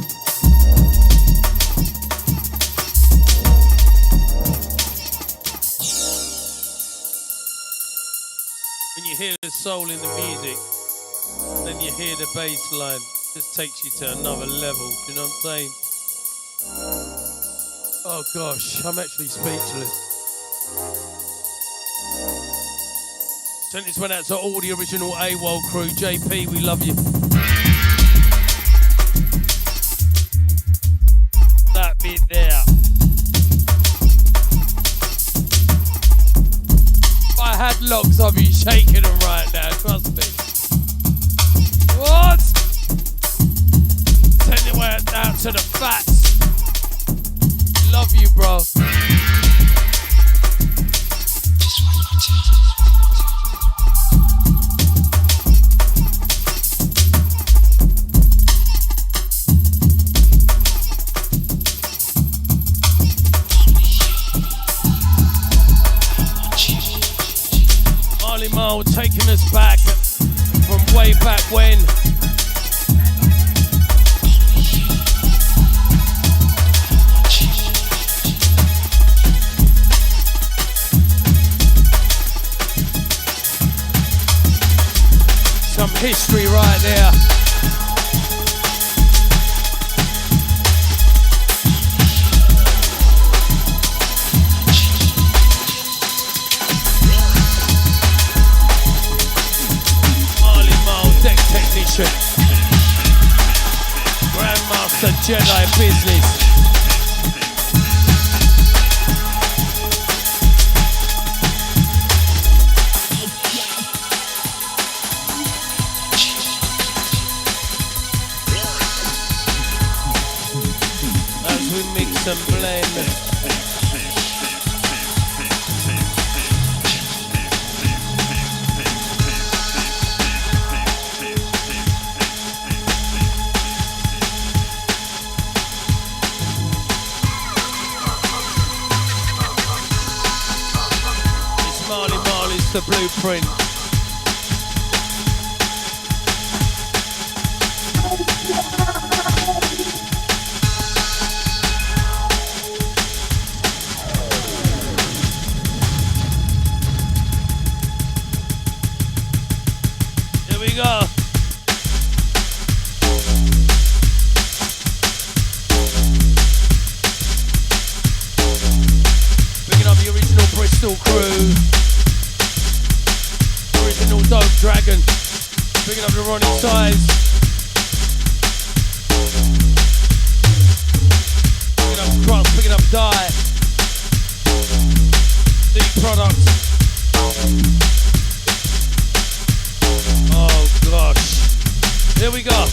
When you hear the soul in the music, then you hear the bass line, just takes you to another level, do you know what I'm saying? Oh gosh, I'm actually speechless. Send this one out to all the original AWOL crew. JP, we love you. That bit there. If I had locks, I'd be shaking them right now, trust me. What? Send it out to the fats. Love you, bro. Marl taking us back from way back when. Some history right there. Grandmaster Jedi business. As we mix and blend. the blueprint. Here we go. Picking up the original Bristol crew. Original Dope Dragon. Picking up the Ronnie Size. Picking up Crux, picking up Die. Deep Product. Oh gosh. Here we go.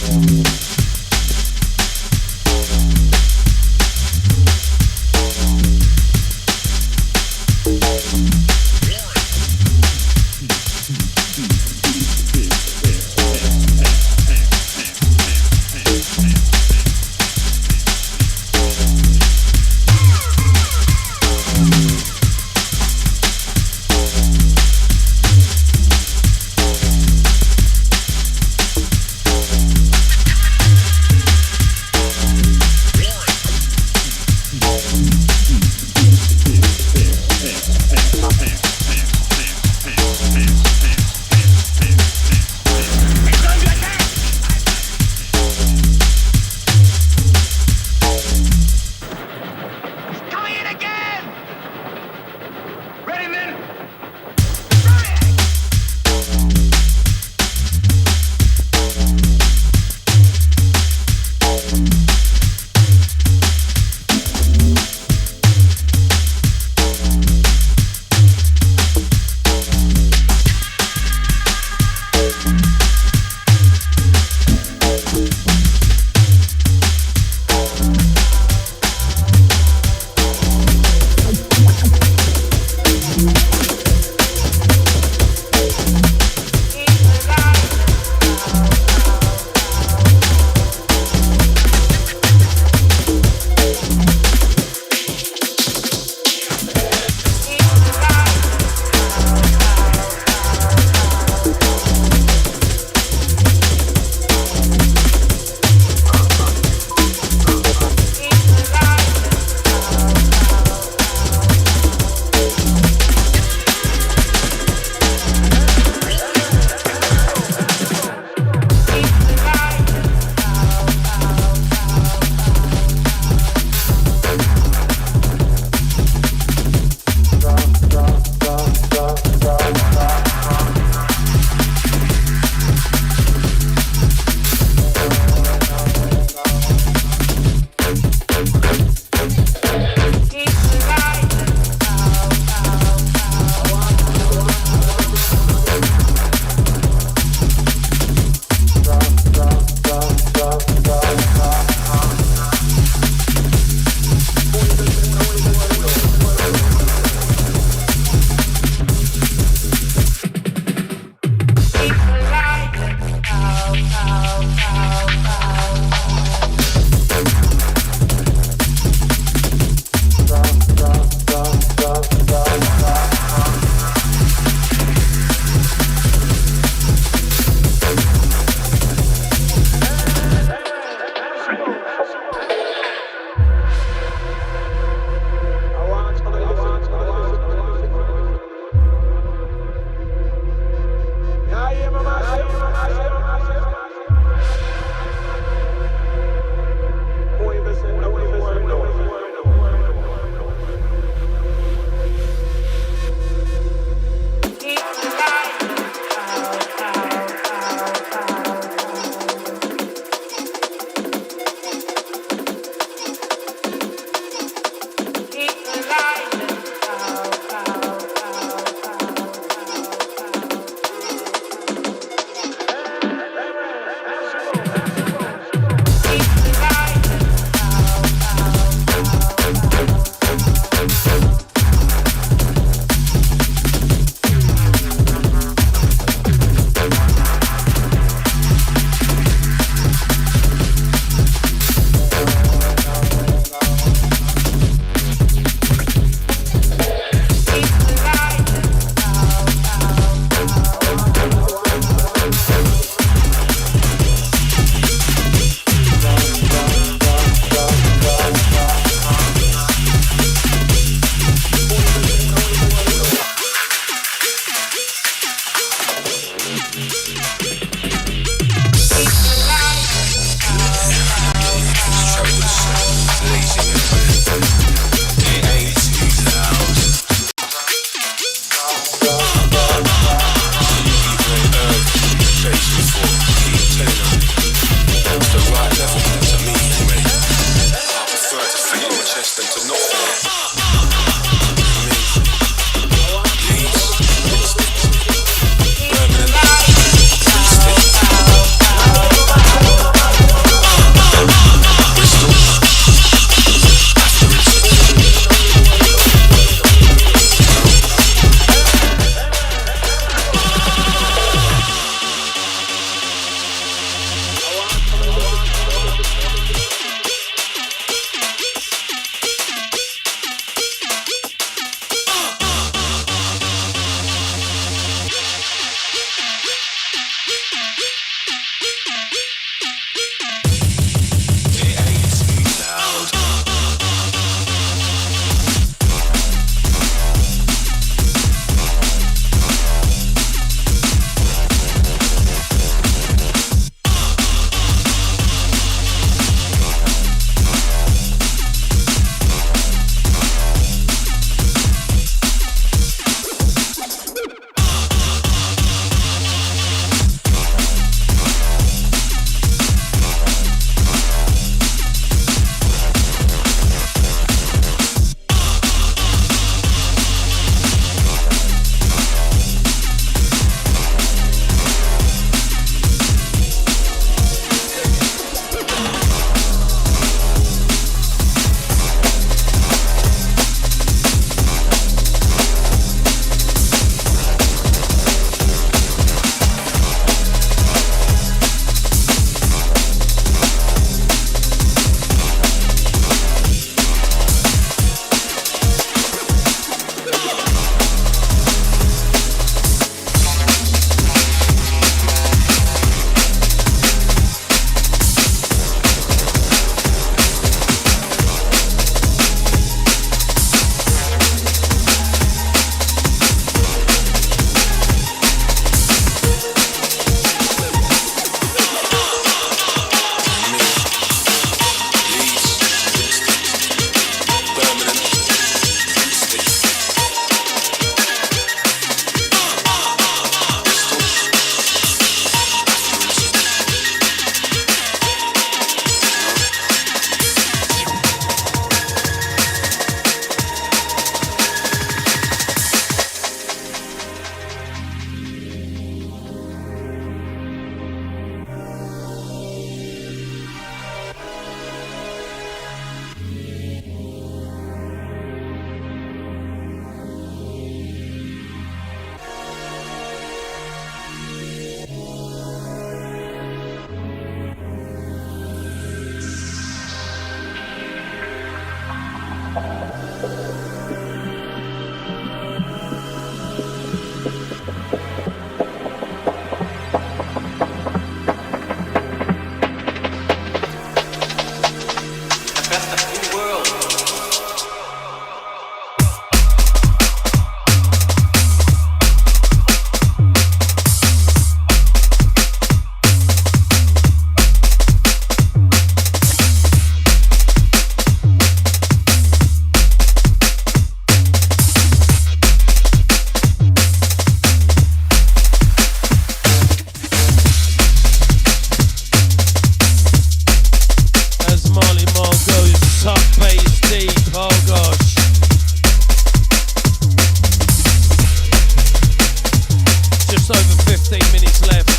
minutes left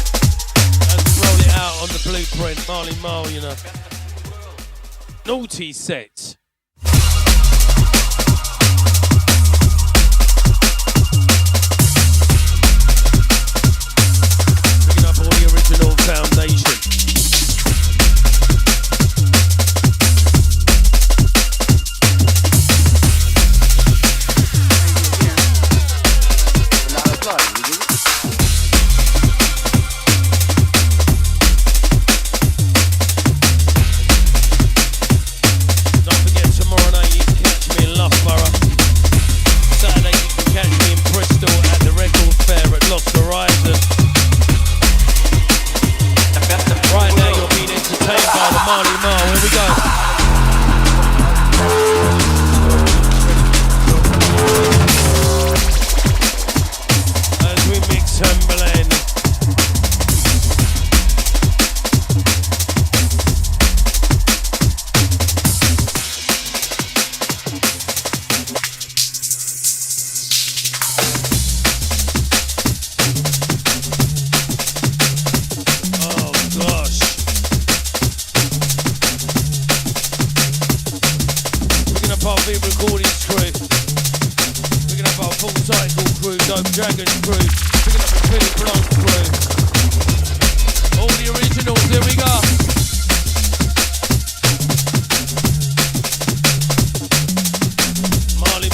as we roll it out on the blueprint. Marl, you know. Naughty set. Picking up all the original foundation. Marl, here we go. As we mix and blend. Oh gosh. Our big recordings crew, picking up our full cycle crew, Dope Dragons crew, picking up the Philip Blanc crew, all the originals, here we go.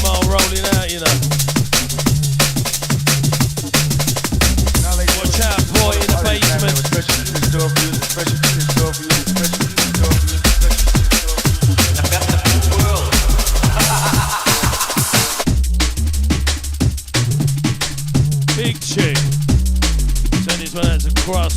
Marl rolling out, you know. Watch out, boy, in the basement. Big tune. Send this one out to Cross.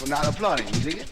Not applauding, you dig it?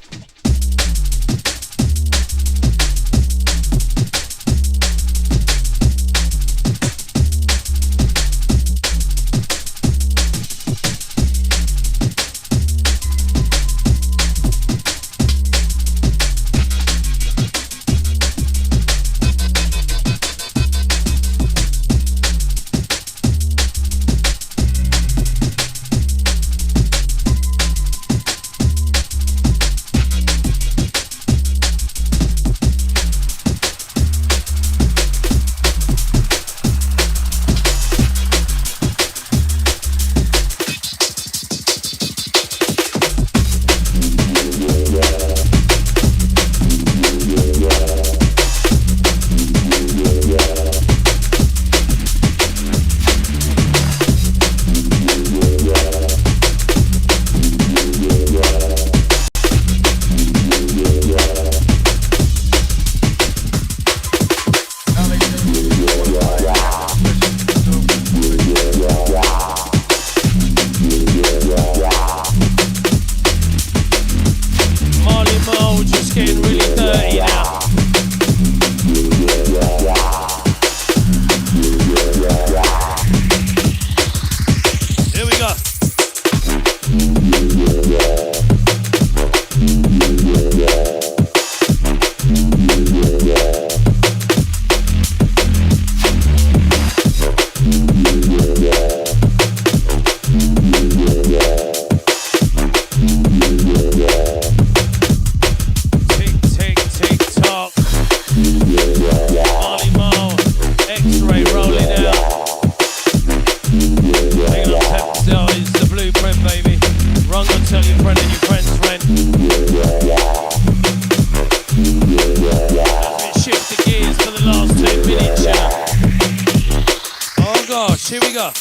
gosh, here we go.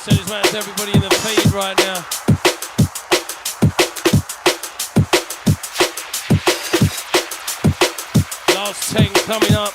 Send this round to everybody in the feed right now. Last 10 coming up.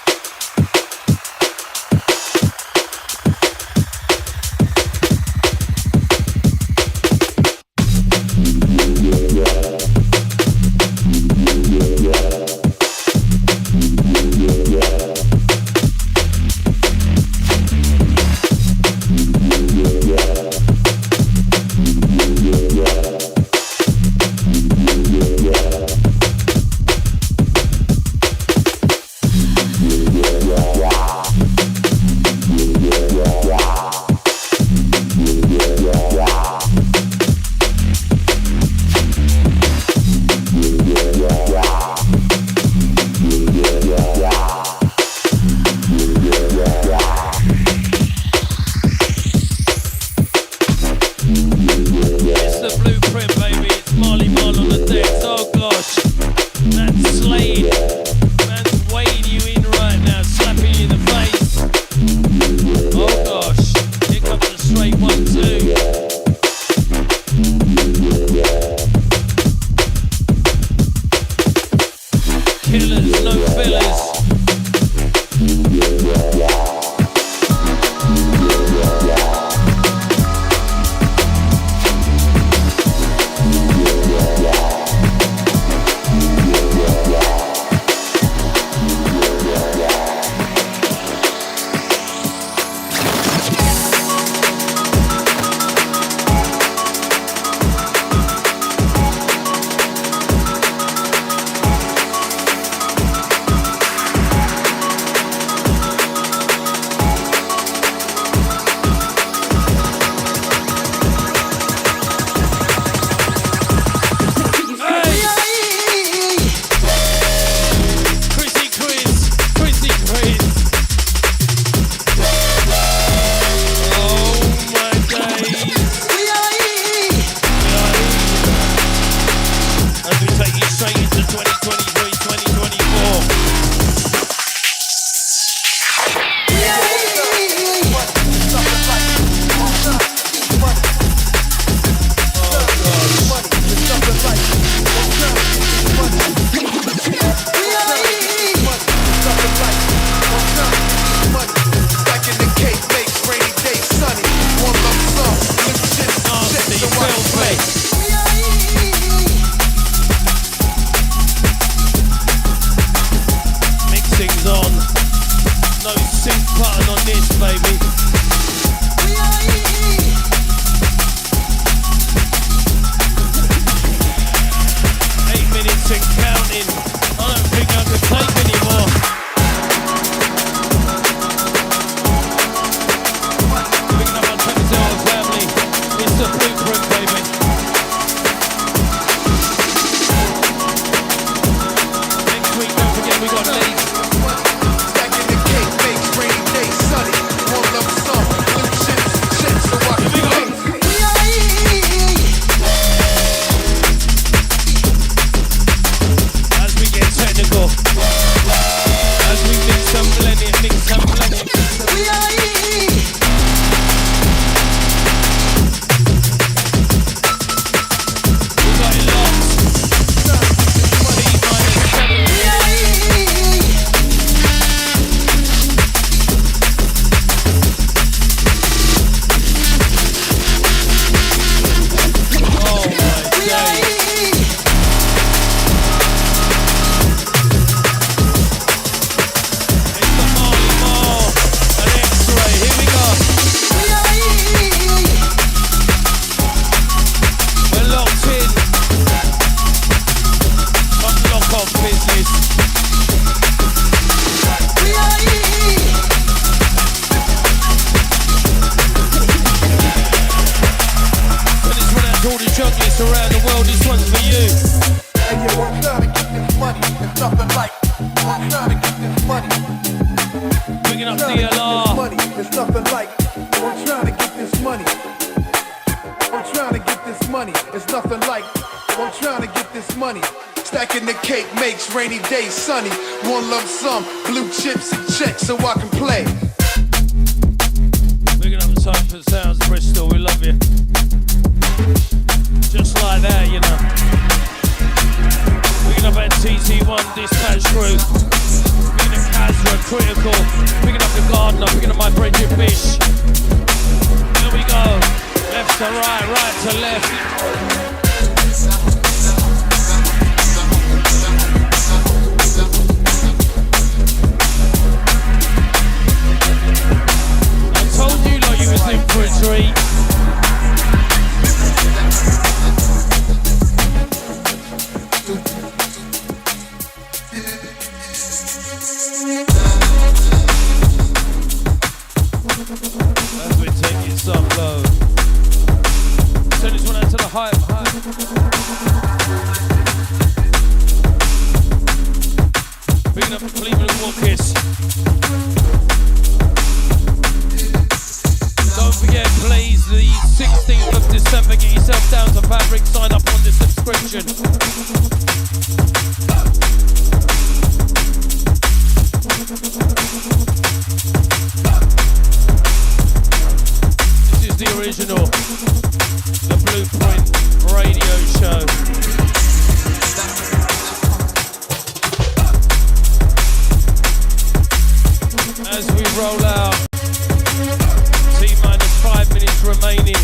Rainy days, sunny, one lump sum, blue chips and checks so I can play.
We're gonna have time for the sounds, Bristol, we love you. Just like that, you know. We're Picking up at TC1 dispatch crew. Picking up Kazra, critical. Picking up the gardener. Picking up my Bridget Fish. Here we go. Left to right, right to left. I told you like you was in for a treat. As we take it some low. Send this one out to the hype. Picking up Cleveland Walkers. Don't forget, please, the 16th of December, get yourself down to Fabric, sign up on the subscription. This is the original, the Blueprint radio show. As we roll out, T-minus 5 minutes remaining.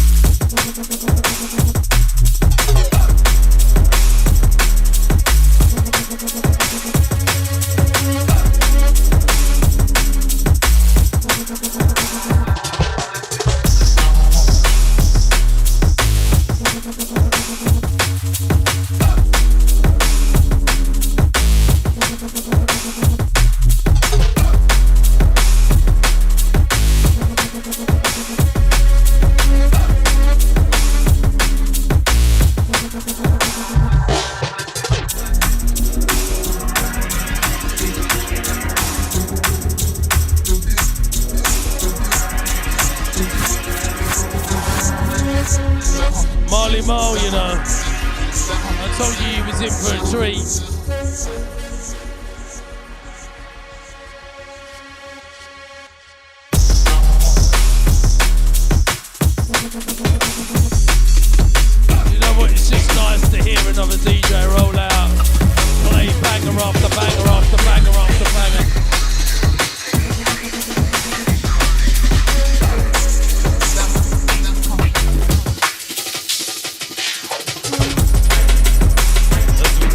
Marl, you know. I told you he was in for a treat. You know what, it's just nice to hear another DJ roll out, play banger after banger after banger after banger.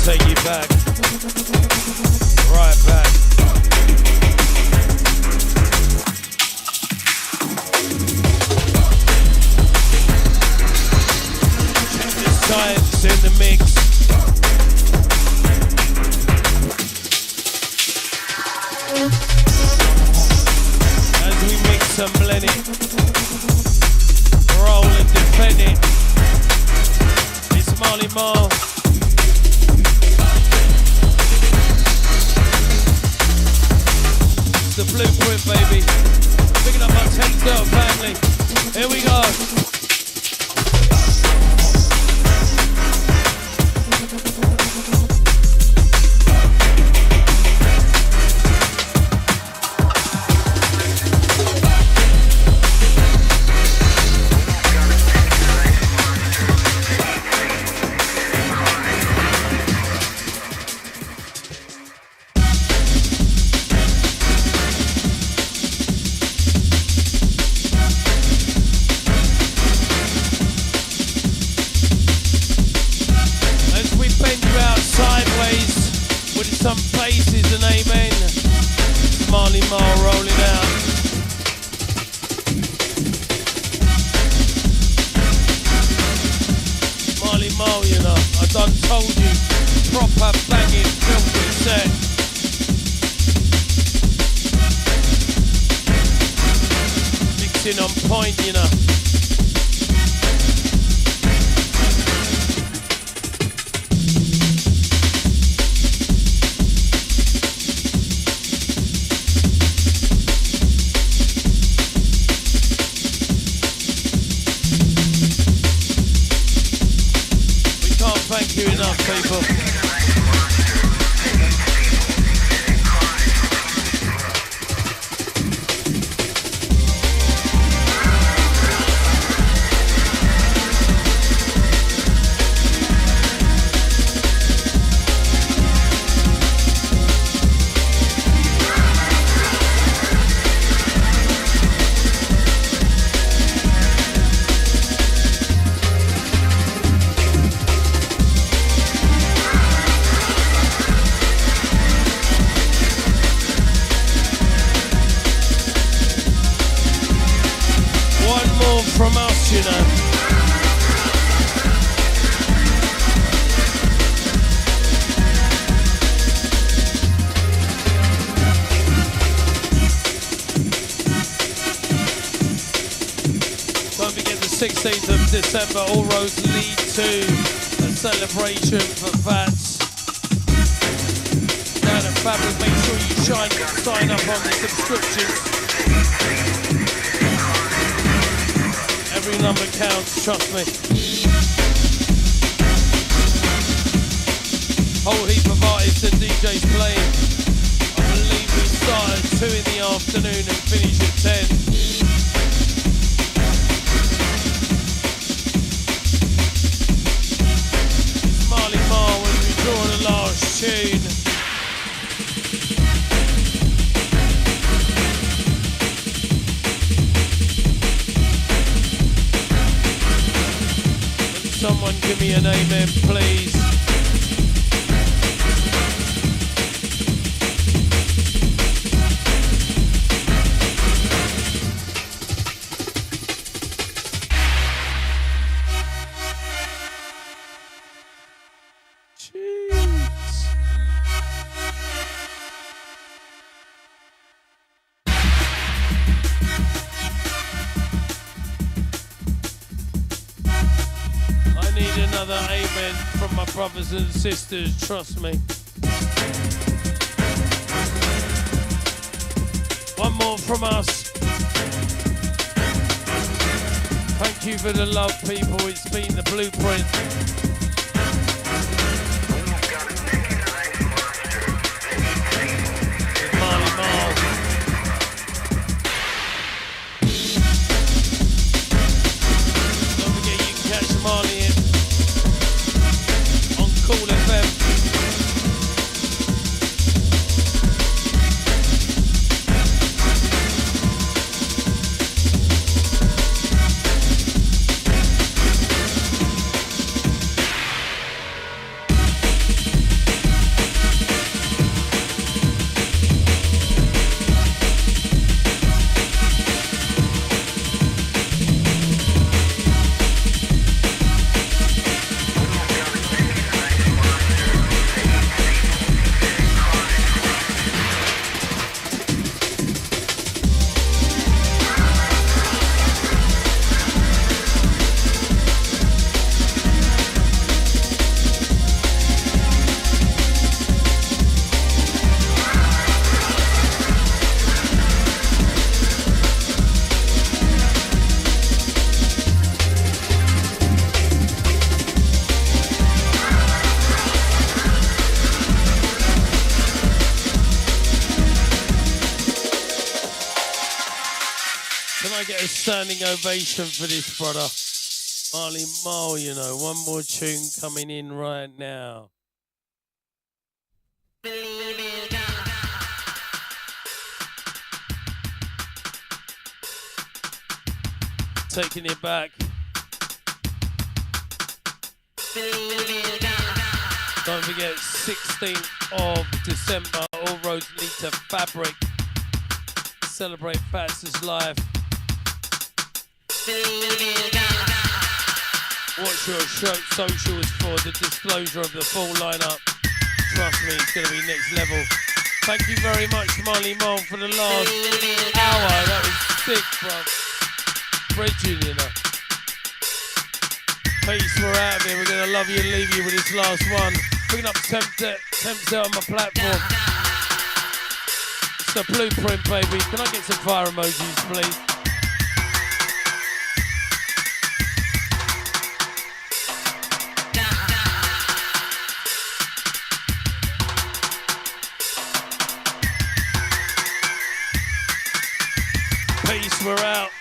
Take you back, right back. Check this science in the mix. As we mix and blend it, roll and defend it. It's Marl. The Blueprint, baby. Picking up my 10 Dirt family. Here we go. Some places and amen. Marl rolling out. Marl, you know, I done told you, proper banging filthy set. Mixing on point, you know. Thank you enough, people. you know. Don't forget the 16th of December, all roads lead to a celebration for Fats. Down at Fabric, make sure you sign up on the subscriptions. Every number counts, trust me. Whole heap of artists and DJs playing. I believe we start at 2 in the afternoon and finish at 10. It's Marley Marl when we draw the last tune. Someone give me an amen, please. Another amen from my brothers and sisters, trust me. One more from us. Thank you for the love, people. It's been the blueprint. With Marley Marl. Don't forget you can catch Marley in Cool FM. Standing ovation for this brother, Marley Marl, you know. One more tune coming in right now. Taking it back. Don't forget, 16th of December, all roads lead to Fabric. Celebrate Fats' life. Watch your socials for the disclosure of the full lineup. Trust me, it's going to be next level. Thank you very much, Marley Marl, for the last hour. That was sick, bruv. Bridging, you know. Peace, we're out of here. We're going to love you and leave you with this last one. Picking up Thames on my platform. It's the blueprint, baby. Can I get some fire emojis, please? Peace, we're out.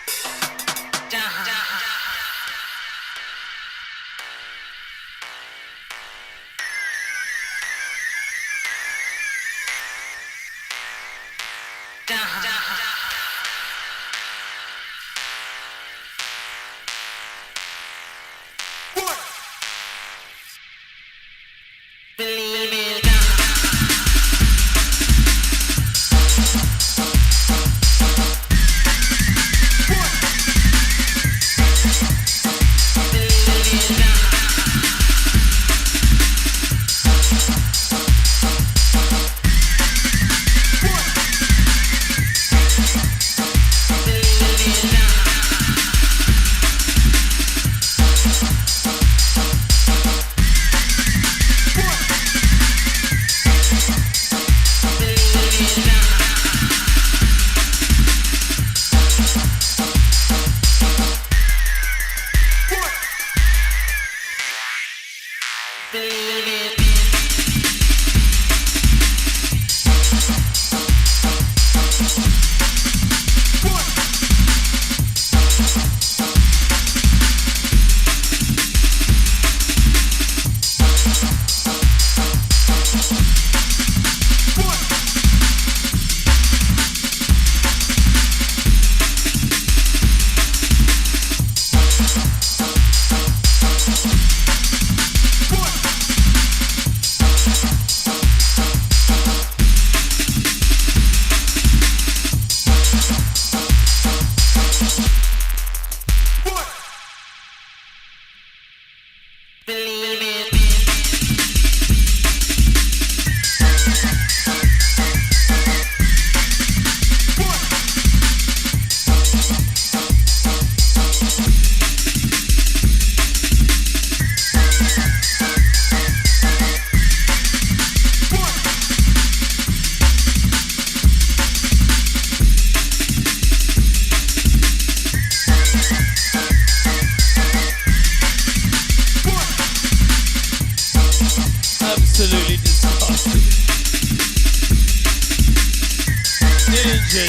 Angel.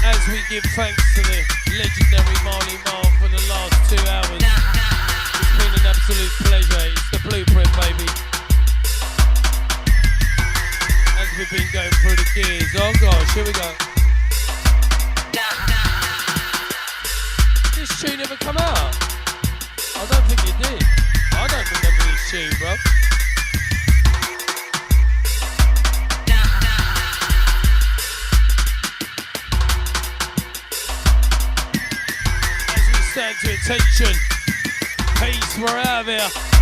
As we give thanks to the legendary Marley Marl for the last 2 hours. It's been an absolute pleasure. It's the blueprint, baby. As we've been going through the gears. Oh gosh, here we go. This tune ever come out? I don't think it did. I don't remember this tune, bro. As we stand to attention, peace, we're out of here.